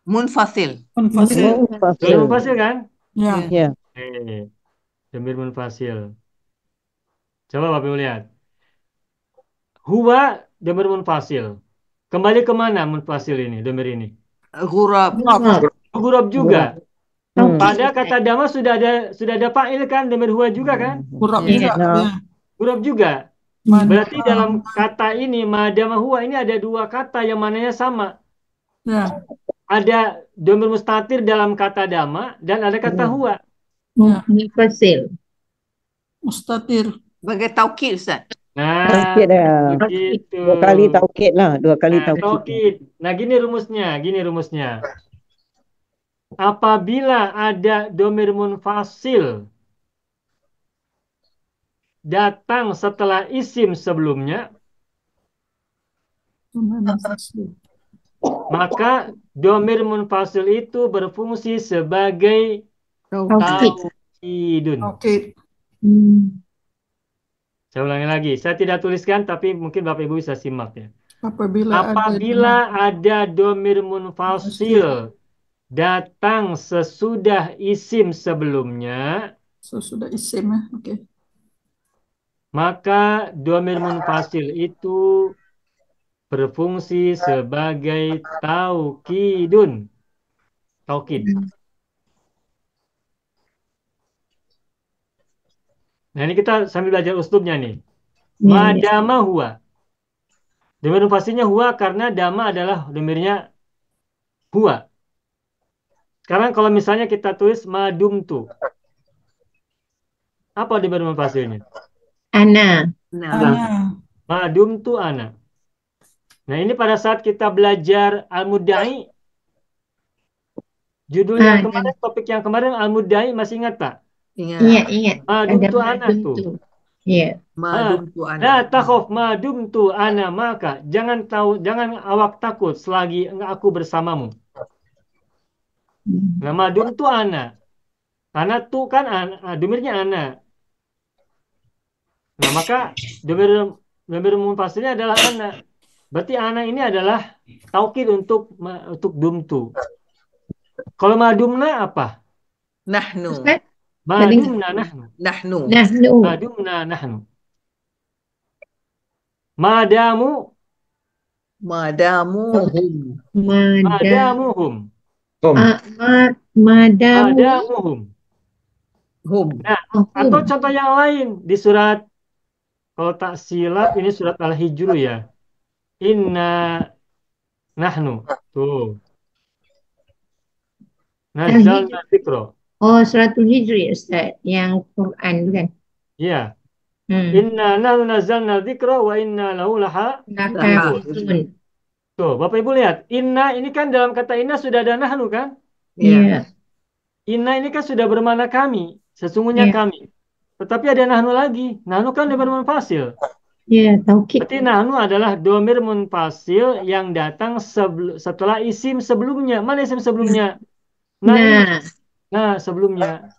Munfasil. Munfasil. Domir Munfasil. munfasil kan? Ya. Ya. Domir munfasil. Coba Bapak Ibu lihat. Huwa domir munfasil. Kembali ke mana munfasil ini, domir ini? Ghurab. Guruf juga. Hmm. Pada kata dama sudah ada fa'il kan? Domir huwa juga kan? Gurab Ya. juga. Nah. Ya. Guruf juga. Madama. Berarti dalam kata ini madama huwa ini ada dua kata yang mananya sama. Ya. Ada domir mustatir dalam kata dama dan ada kata huwa. Munfasil. Mustatir. Sebagai taukid Ustaz. Nah, Taukid dah. begitu. Dua kali taukid lah. Dua kali Nah, taukid. taukid. Nah, gini rumusnya. Apabila ada domir munfasil datang setelah isim sebelumnya, maka domir munfasil itu berfungsi sebagai Taukid. taukidun. Oke. Saya ulangi lagi. Saya tidak tuliskan, tapi mungkin Bapak Ibu bisa simak ya. Apabila ada domir munfasil datang sesudah isim sebelumnya, sudah isim ya. Oke. maka domir munfasil itu berfungsi sebagai taukidun. Taukid. Nah, ini kita sambil belajar uslubnya nih. Madama huwa. Domir munfasilnya huwa karena dama adalah domirnya huwa. Sekarang kalau misalnya kita tulis madumtu. Apa domir munfasilnya? Ana. Nah, Ana. Madumtu ana. Nah, ini pada saat kita belajar al-mudda'i, judul yang kemarin, topik yang kemarin al-mudda'i masih ingat tak? Ingat. Madumtu Ada ana madum tuh. tu. Ya. madumtu La ana. takhaf madumtu ana maka. Jangan awak takut selagi aku bersamamu. Nah, madumtu ana. Ana tu kan domirnya ana. Nah, maka domir munfasilnya adalah ana. Berarti ana ini adalah taukid untuk dumtu. Kalau madumna apa? Nahnu. Ustaz? Madumna nahnu. Nahnu. Nahnu. Madumna nahnu. Madamu Madamuhum. madamuhum. Madamuhum. Hum. Nah, atau contoh yang lain di surat, kalau tak silap ini surat Al-Hijr ya. Inna nahnu. Tuh. Nazzalna dzikra. Oh, suratul Hijri Ustaz. Yang Quran bukan? Iya. Inna nahnu nazzalna dzikra wa inna lahu lahafizun. Tuh, Bapak Ibu lihat. Inna ini kan dalam kata inna sudah ada nahnu kan? Iya. Inna ini kan sudah bermakna kami, sesungguhnya Ya, kami. Tetapi ada nahnu lagi. Nahnu kan domir munfasil. ya, taukid. Berarti nahnu adalah domir munfasil yang datang setelah isim sebelumnya. Mana isim sebelumnya? Nah ini. Nah, Nah sebelumnya.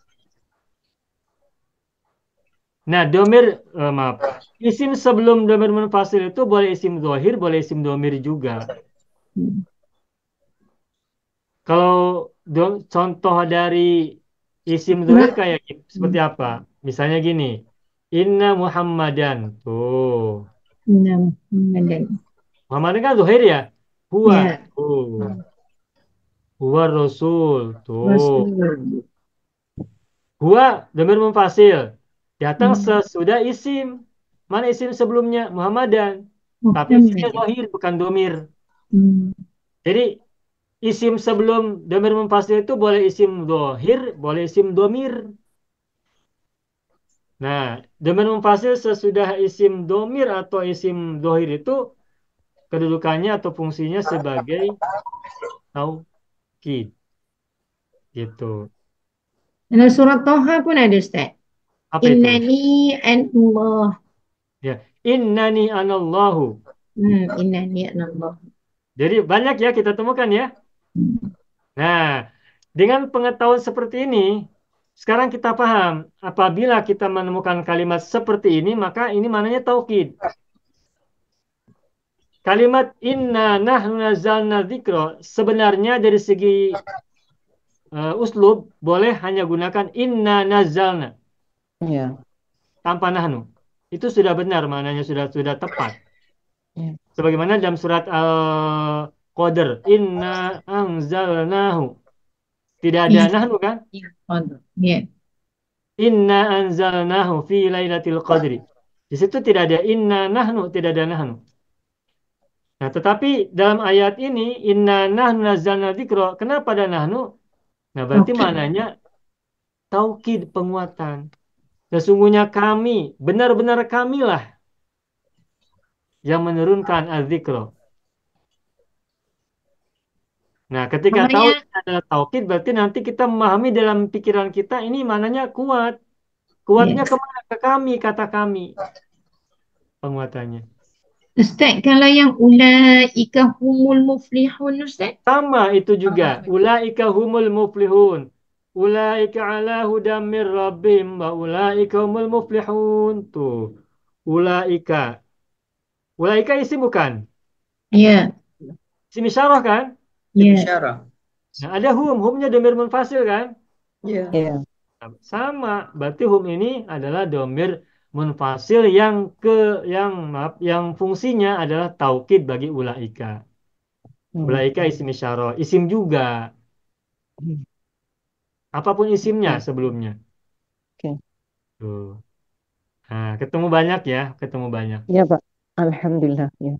Nah domir, maaf. Isim sebelum domir munfasil itu boleh isim zahir, boleh isim domir juga. Kalau contoh dari isim zahir kayak seperti apa? Misalnya gini. Inna Muhammadan. Tuh. nah, Muhammadan. Muhammadan kan zahir ya. Huwa. Ya, Tuh. Huwa Rasul. Tuh. Rasul. Huwa domir munfasil. Datang Hmm. sesudah isim. Mana isim sebelumnya? Muhammadan. Tapi isimnya Muhammad. zahir, bukan domir. Hmm. Jadi isim sebelum domir munfasil itu boleh isim zahir, boleh isim domir. Nah, domir munfasil sesudah isim domir atau isim zahir itu kedudukannya atau fungsinya sebagai taukid gitu. Dalam surah Toha pun ada Ustaz. Apa itu? Innani Allah. Ya, innani anallahu. Innani Allah. Jadi banyak ya kita temukan ya. Nah, dengan pengetahuan seperti ini, sekarang kita paham apabila kita menemukan kalimat seperti ini, maka ini maknanya taukid. Kalimat inna nahnu nazzalna dzikra sebenarnya dari segi uslub boleh hanya gunakan inna nazzalna Ya. tanpa nahnu. Itu sudah benar maknanya sudah tepat. Ya. Sebagaimana dalam surat Al-Qadr, inna anzalnahu. Tidak ada nahnu kan? Ya. Inna anzalnahu fi lailatul qadri. Di situ tidak ada inna nahnu, tidak ada nahnu. Nah, tetapi dalam ayat ini inna nahnu nazzalna dzikra, kenapa ada nahnu? Nah, berarti Oke. maknanya taukid penguatan. Sesungguhnya kami, benar-benar kamilah yang menurunkan az-dzikra. Nah, ketika tahu Maknanya, ini adalah taukid, berarti nanti kita memahami dalam pikiran kita ini maknanya kuat. Kuatnya ya. kemana? Ke kami, kata kami penguatannya. Ustaz, kalau yang ulaika humul muflihun Ustaz? Sama itu juga. Ulaika humul muflihun. Ulaika ala hudam mir rabbim wa ulaika humul muflihun. Tuh. Ulaika. Ulaika isim bukan? Ya, Isim isyarah kan? ya. Isyarah. Nah, ada hum. Humnya domir munfasil kan? Ya. Ya. Nah, sama. Berarti hum ini adalah domir munfasil yang fungsinya adalah taukid bagi ulaika. Ulaika isim isyarah. Isim juga. Apapun isimnya Oke. sebelumnya. Oke. Tuh. Nah, ketemu banyak ya, ketemu banyak. Ya, Pak. Alhamdulillah. Ya.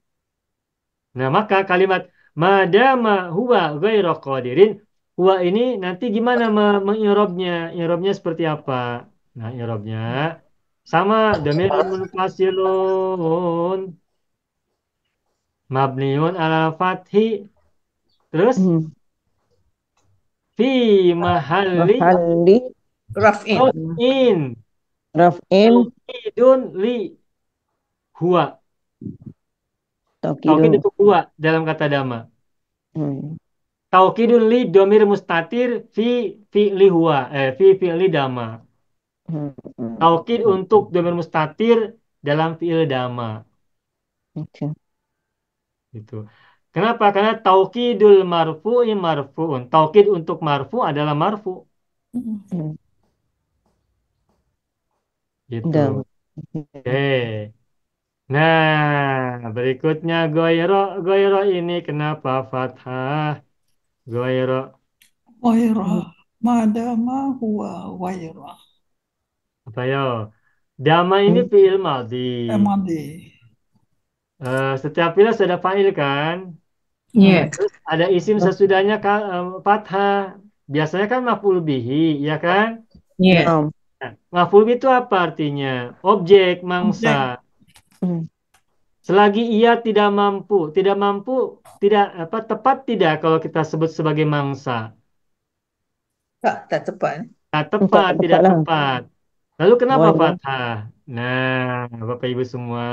Nah, maka kalimat madama huwa ghairu qadirin, huwa ini nanti gimana mengirobnya? Irobnya seperti apa? Nah, irobnya sama dhamir munfasilun mabniun ala fathi terus Hmm. fi mahalli Mahalli Raf'in. raf'in raf'in taukidun li huwa. Taukid taukidun. itu huwa dalam kata dama. Hmm. Taukidun li domir mustatir fi huwa fi dama. Hmm. Taukid untuk domir mustatir dalam fi'il dama. Oke. Gitu. Kenapa? Karena taukidul marfu'i marfu'un. Taukid untuk marfu adalah marfu. Hmm. Gitu. Dan Oke. Nah, berikutnya goyro. Goyro ini kenapa fathah? Goyro. Wairah. Madama huwa wairah. Apa ya? Dama ini fi'il madhi. Emadi. Setiap fi'il sudah fa'il kan? Ya. Terus ada isim sesudahnya fathah. Biasanya kan maf'ul bihi, ya kan? Ya. Naam. Nah, maf'ul bihi itu apa artinya? Objek, mangsa. Hmm. Selagi ia tidak mampu, tidak tepat tidak kalau kita sebut sebagai mangsa. Tak tepat. Tak Tak tepat, tepat tidak lah. tepat. Lalu kenapa Ghairah. fathah? Nah, Bapak Ibu semua,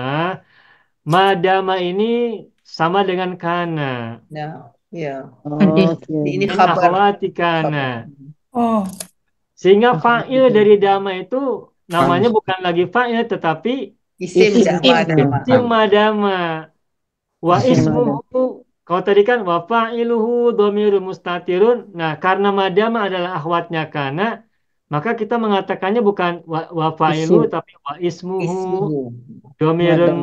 madama ini sama dengan kana. Nah, ya. Ada. Okey. Ini Min khabar. akhwati kana. Oh, Sehingga fa'il dari dama itu namanya bukan lagi fa'il tetapi Isim Isim. dama. isim madama. Wa Isim ada. ismuhu, kalau tadi kan wa fa'iluhu dhamirun mustatirun. Nah, karena madama adalah akhwatnya kana, maka kita mengatakannya bukan wa fa'iluhu Isim. tapi wa ismuhu Ismuhu. dhamirun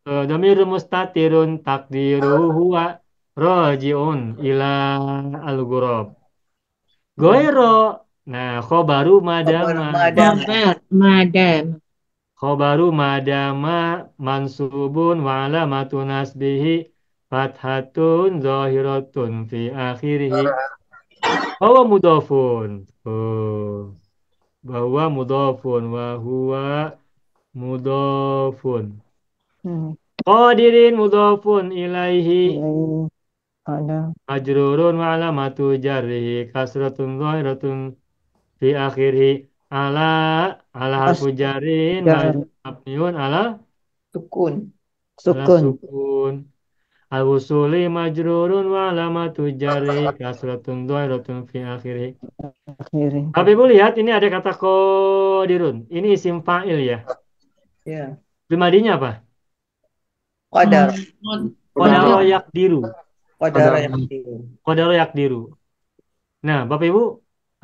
Madam. dhamirun mustatirun takdiruhu huwa raji'un ila al-ghurab. Goiro. Nah, khobaru Khabar madama. madama. Khabar madam. Khobaru madama mansubun wa alamatu nasbihi fathatun zahiratun fi akhirih. Bahwa mudhafun. Oh, bahwa mudhafun wa huwa mudhafun. Hmm. Qadirin mudhafun ilaihi. Ilaihi ada. Majrurun wa alamatu jarrihi kasratun zahiratun fi akhirih. Ala harfu jarin Jar. mabniun ala Sukun. Sukun. sukun. Al-wusuli majrurun wa alamatu jarri kasratun dhahiratun fi akhirih. Akhirnya. Tapi Ibu lihat ini ada kata qadirun. Ini isim fa'il ya. Ya. Primadinya apa? Qadar. Qadara yaqdiru. Qadar Qadar. yang Qadara yaqdiru. Nah, Bapak Ibu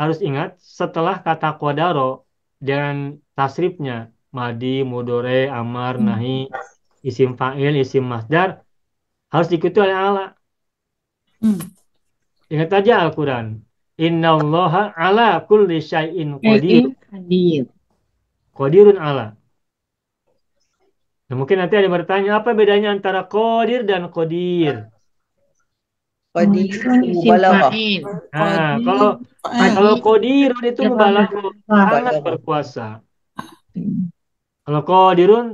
harus ingat setelah kata qadaro dan tasrifnya madi, mudore, amar, nahi, isim fa'il, isim masdar harus diikuti oleh ala. Ingat aja Al-Quran. Innallaha ala kulli syai'in qadir. Hadir. Qadirun ala. Nah, mungkin nanti ada yang bertanya, apa bedanya antara qadir dan qadir? Qadir Isim mubalaghah. fa'il. Nah, Qadir. kalau qadirun itu Jawab mubalaghah, sangat Mubalaghah. berkuasa. Kalau qadirun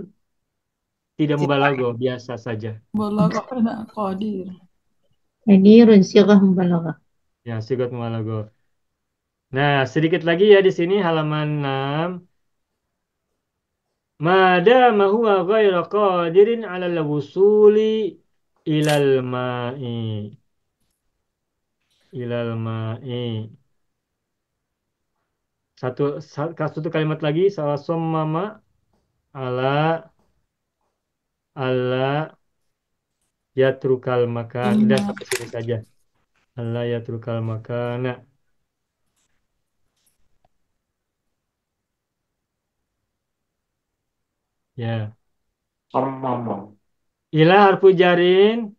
tidak mubalaghah, biasa saja. Balaghah kena qadir. Hadirun sirah mubalaghah. Ya, sigat mubalaghah. Nah, sedikit lagi ya di sini halaman 6. Madama huwa ghairu qadirin 'ala al-wusuli ilal ma'i. Ilal ma'i. Satu kalimat lagi salah sommama ala yatrukal makan. Udah sampai sini saja. Alla yatrukal makana. Ya. Ila harfu jarin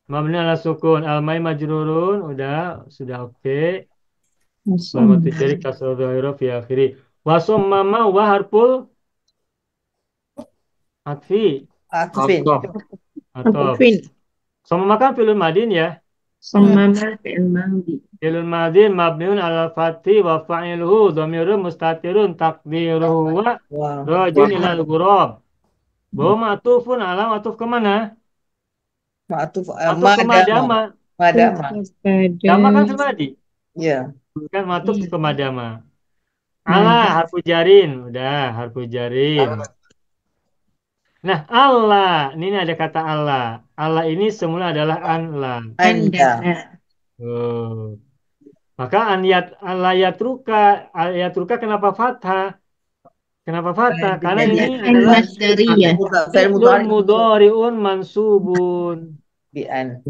mabni ala sukun al-mai majrurun sudah oke. Alamatu jari kasra dhahira fi akhiri. Wa summama wa harful atfi Atfin. atau Atfin. summama kan fi'lun madin ya. Sammama fi'il madhi. Fi'lun madin mabniun ala fathi wa fa'iluhu dhamirun mustatirun taqdiruhu wa Wah. rajun ila al-ghurab. Bahwa ma'tufun ala ma'tuf kemana? Ma'tuf Ma'tuf ke madama. Madama. Dama kan semadi. Ya. Kan ma'tuf ke madama. Ala harfu jarin. Udah harfu jarin. Nah, Allah. Ini ada kata Allah. Allah ini semula adalah Allah. Anda. Oh. Maka Allah yatruka kenapa fathah? Kenapa fathah? Karena ini adalah Al-Masdariyah. fi'lun mudhari'un mansubun. Bi'an.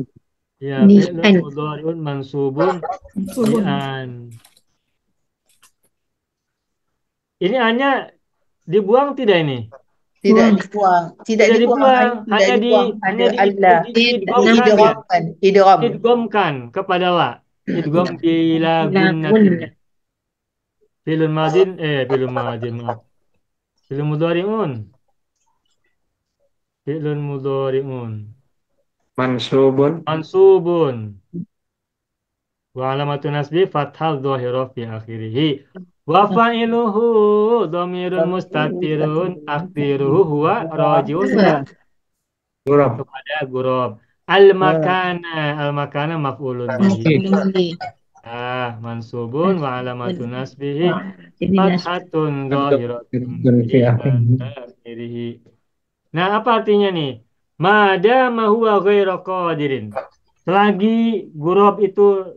Ya, Bi'an. fi'lun mudhari'un mansubun bi'an. Ini hanya dibuang tidak ini? Tidak dibuang. Tidak dibuang. Hanya Allah. idghamkan kepada la. Idgham bila gunnatin. Fi'lun madin maaf. Fi'lun mudhari'un. Fi'lun mudhari'un. Mansubun. Wa alamatu nasbi fathah dhahira fi akhirih. Wa fa'iluhu dhamirun mustatirun takdiruhu huwa raji'un kepada ghurab. Al-makana maf'ulun bihi. fathah mansubun wa alamatu nasbihi Jadi fathatun dhahiratun fi akhirih. Nah, apa artinya nih? Madama huwa ghairu qadirin. Selagi gurob itu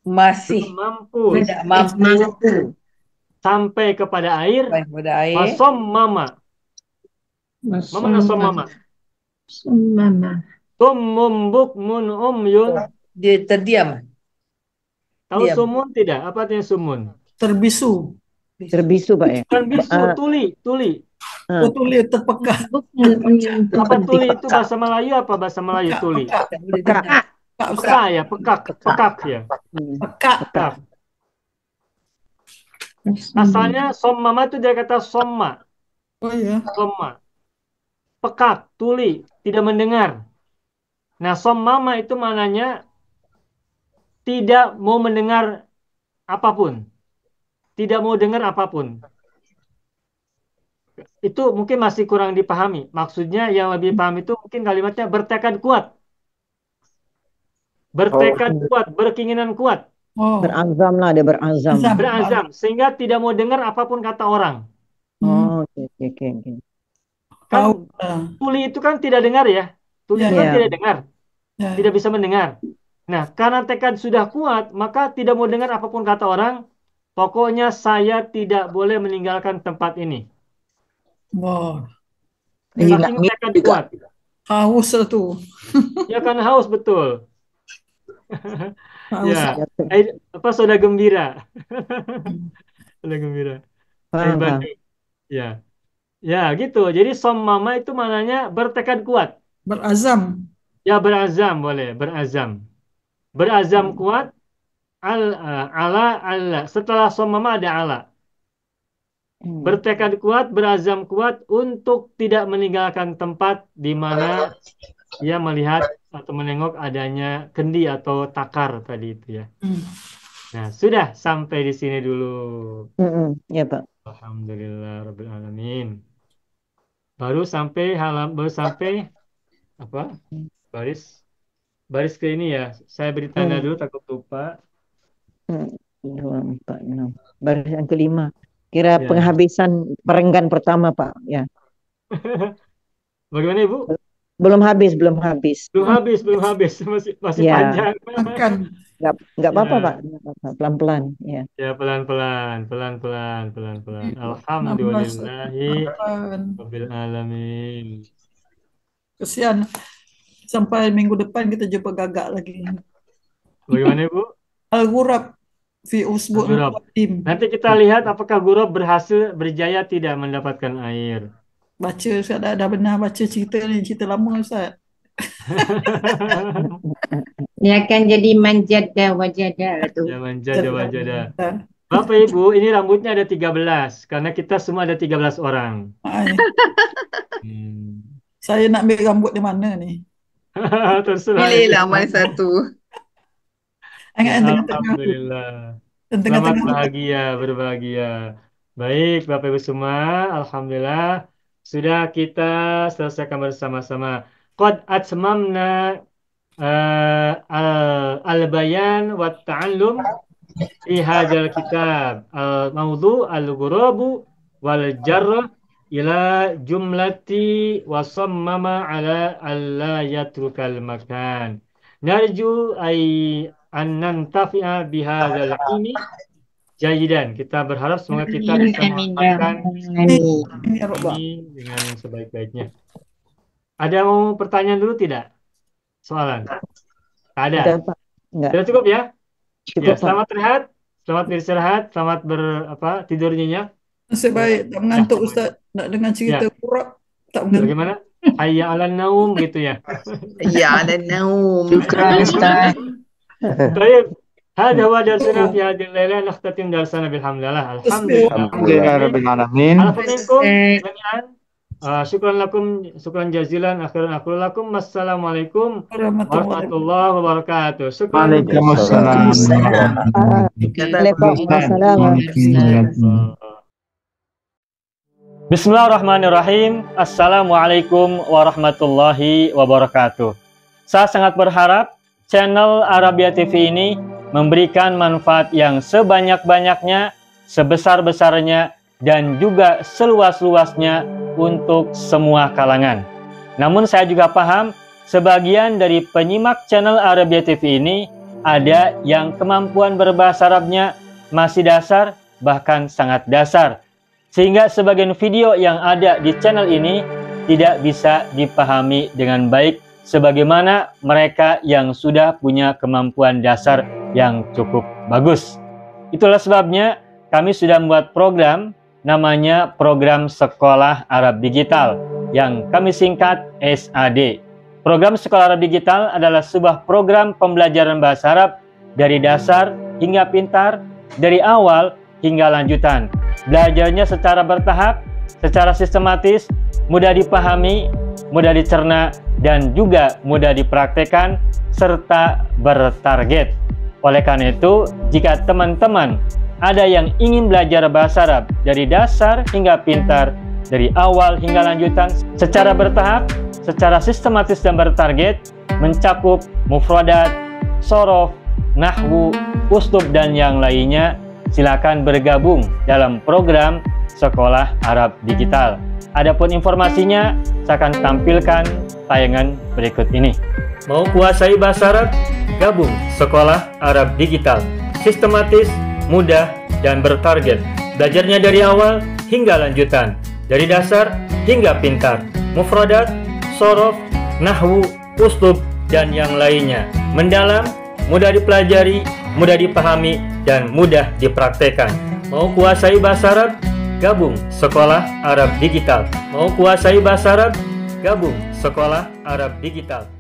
Masih belum mampu tidak mampu sampai kepada air, sampai kepada air. fasammama. Mana sammama? Mama. Summum bukmun umyun. Dia terdiam. Tahu Diam. sumun tidak? Apa artinya sumun? Terbisu. Terbisu, Pak ya. Bukan bisu, Ah. tuli. Ah. Tulis terpekah. Apa tuli itu bahasa Melayu apa bahasa Melayu tuli? Pekak. Pekak, Ustaz. Peka ya, pekak ya. Pekak. Pekak. Asalnya sommama itu dari kata somma. Oh iya. Somma. Pekak, tuli, tidak mendengar. Nah, sommama itu maknanya tidak mau mendengar apapun. Tidak mau dengar apapun. Itu mungkin masih kurang dipahami. Maksudnya yang lebih paham itu mungkin kalimatnya bertekad kuat. Bertekad kuat, berkeinginan kuat. Oh. Berazam lah, dia berazam. Azam. Berazam. Sehingga tidak mau dengar apapun kata orang. Oh, oke. Kan tuli itu kan tidak dengar ya. Tuli itu kan Ya. tidak dengar. Ya. Tidak bisa mendengar. Nah, karena tekad sudah kuat, maka tidak mau dengar apapun kata orang. Pokoknya saya tidak boleh meninggalkan tempat ini. Wow. Saking tekad kuat. Haus lah tu. Ya kan haus betul. Haus. Ya. Soda gembira. Soda gembira. Paham. Ya. Ya, gitu. Jadi sommama itu maknanya bertekad kuat. Berazam. Ya, berazam boleh, berazam. Berazam kuat ala. Setelah sommama ada ala. Bertekad kuat, berazam kuat untuk tidak meninggalkan tempat di mana ia melihat atau menengok adanya kendi atau takar tadi itu ya. Nah, sudah sampai di sini dulu. Ya, Pak. Alhamdulillah rabbil alamin. Baru sampai apa? Baris ke ini ya. Saya beri tanda dulu takut lupa. 2, 4, 6. Baris yang kelima. Kira Ya. penghabisan perenggan pertama, Pak. Ya. Bagaimana Ibu? Belum habis. Belum habis. Masih Ya. panjang. Makan. Enggak apa-apa, Ya. Pak. Nggak apa-apa. Pelan-pelan, ya. Ya, pelan-pelan. Alhamdulillahi rabbil alamin. Kesian. Sampai minggu depan kita jumpa gagak lagi. Bagaimana Ibu? Al-Ghurab fi usbu' Al-Ghurab. qadim. Nanti kita lihat apakah Gurob berjaya tidak mendapatkan air. Baca Ustaz, dah benar baca cerita ni, cerita lama Ustaz. Dia akan jadi manjada wajada lah tu. Ya, wajada. Bapak Ibu, ini rambutnya ada 13 karena kita semua ada 13 orang. Ay. Saya nak ambil rambut di mana ni? Terserah. Pilihlah mana satu. Alhamdulillah. Selamat berbahagia. Baik, Bapak Ibu semua, alhamdulillah sudah kita selesaikan bersama-sama. Qad atmamna al-bayan wa ta'allum fi hadzal kitab. Al-mawdu' al-ghurabu wal jarr ila jumlati wa sammama ala alla yatrukal makan. Narju an nantafi'a bihadzal ilmi jayidan. Kita berharap semoga kita bisa memanfaatkan ini dengan sebaik-baiknya. Ada mau pertanyaan dulu tidak? Soalan? Tak ada. Sudah cukup ya? Cukup, ya, selamat rehat, selamat beristirahat, selamat tidur nyenyak. Nasib baik, tak mengantuk Ustaz. Nak dengar cerita kurap, tak mengantuk. Bagaimana? Hayya 'alan naum gitu ya. Ya, ada naum. Syukran Ustaz. Baik. Hada wa darsana fi hadhihi al-laila nakhtatim darsana bilhamdulillah. Alhamdulillah rabbil alamin. Alhamdulillah jami'an. Syukran jazilan. Akhiran aqulu lakum assalamualaikum warahmatullahi wabarakatuh. Waalaikumsalam. Bismillahirrahmanirrahim. Assalamualaikum warahmatullahi wabarakatuh. Saya sangat berharap channel Arabia TV ini memberikan manfaat yang sebanyak-banyaknya, sebesar-besarnya, dan juga seluas-luasnya untuk semua kalangan. Namun saya juga paham, sebagian dari penyimak channel Arabia TV ini ada yang kemampuan berbahasa Arabnya masih dasar, bahkan sangat dasar. Sehingga sebagian video yang ada di channel ini tidak bisa dipahami dengan baik sebagaimana mereka yang sudah punya kemampuan dasar yang cukup bagus. Itulah sebabnya kami sudah membuat program namanya Program Sekolah Arab Digital yang kami singkat SAD. Program Sekolah Arab Digital adalah sebuah program pembelajaran bahasa Arab dari dasar hingga pintar, dari awal hingga lanjutan. Belajarnya secara bertahap, secara sistematis, mudah dipahami, mudah dicerna, dan juga mudah dipraktekkan, serta bertarget. Oleh karena itu, jika teman-teman ada yang ingin belajar bahasa Arab dari dasar hingga pintar, dari awal hingga lanjutan, secara bertahap, secara sistematis dan bertarget, mencakup mufradat, sorof, nahwu, uslub, dan yang lainnya, silakan bergabung dalam program Sekolah Arab Digital. Adapun informasinya, saya akan tampilkan tayangan berikut ini. Mau kuasai bahasa Arab? Gabung Sekolah Arab Digital. Sistematis, mudah, dan bertarget. Belajarnya dari awal hingga lanjutan, dari dasar hingga pintar, mufradat, sorof, nahwu, uslub, dan yang lainnya. Mendalam, mudah dipelajari, mudah dipahami, dan mudah dipraktekkan. Mau kuasai bahasa Arab? Gabung Sekolah Arab Digital. Mau kuasai bahasa Arab? Gabung Sekolah Arab Digital.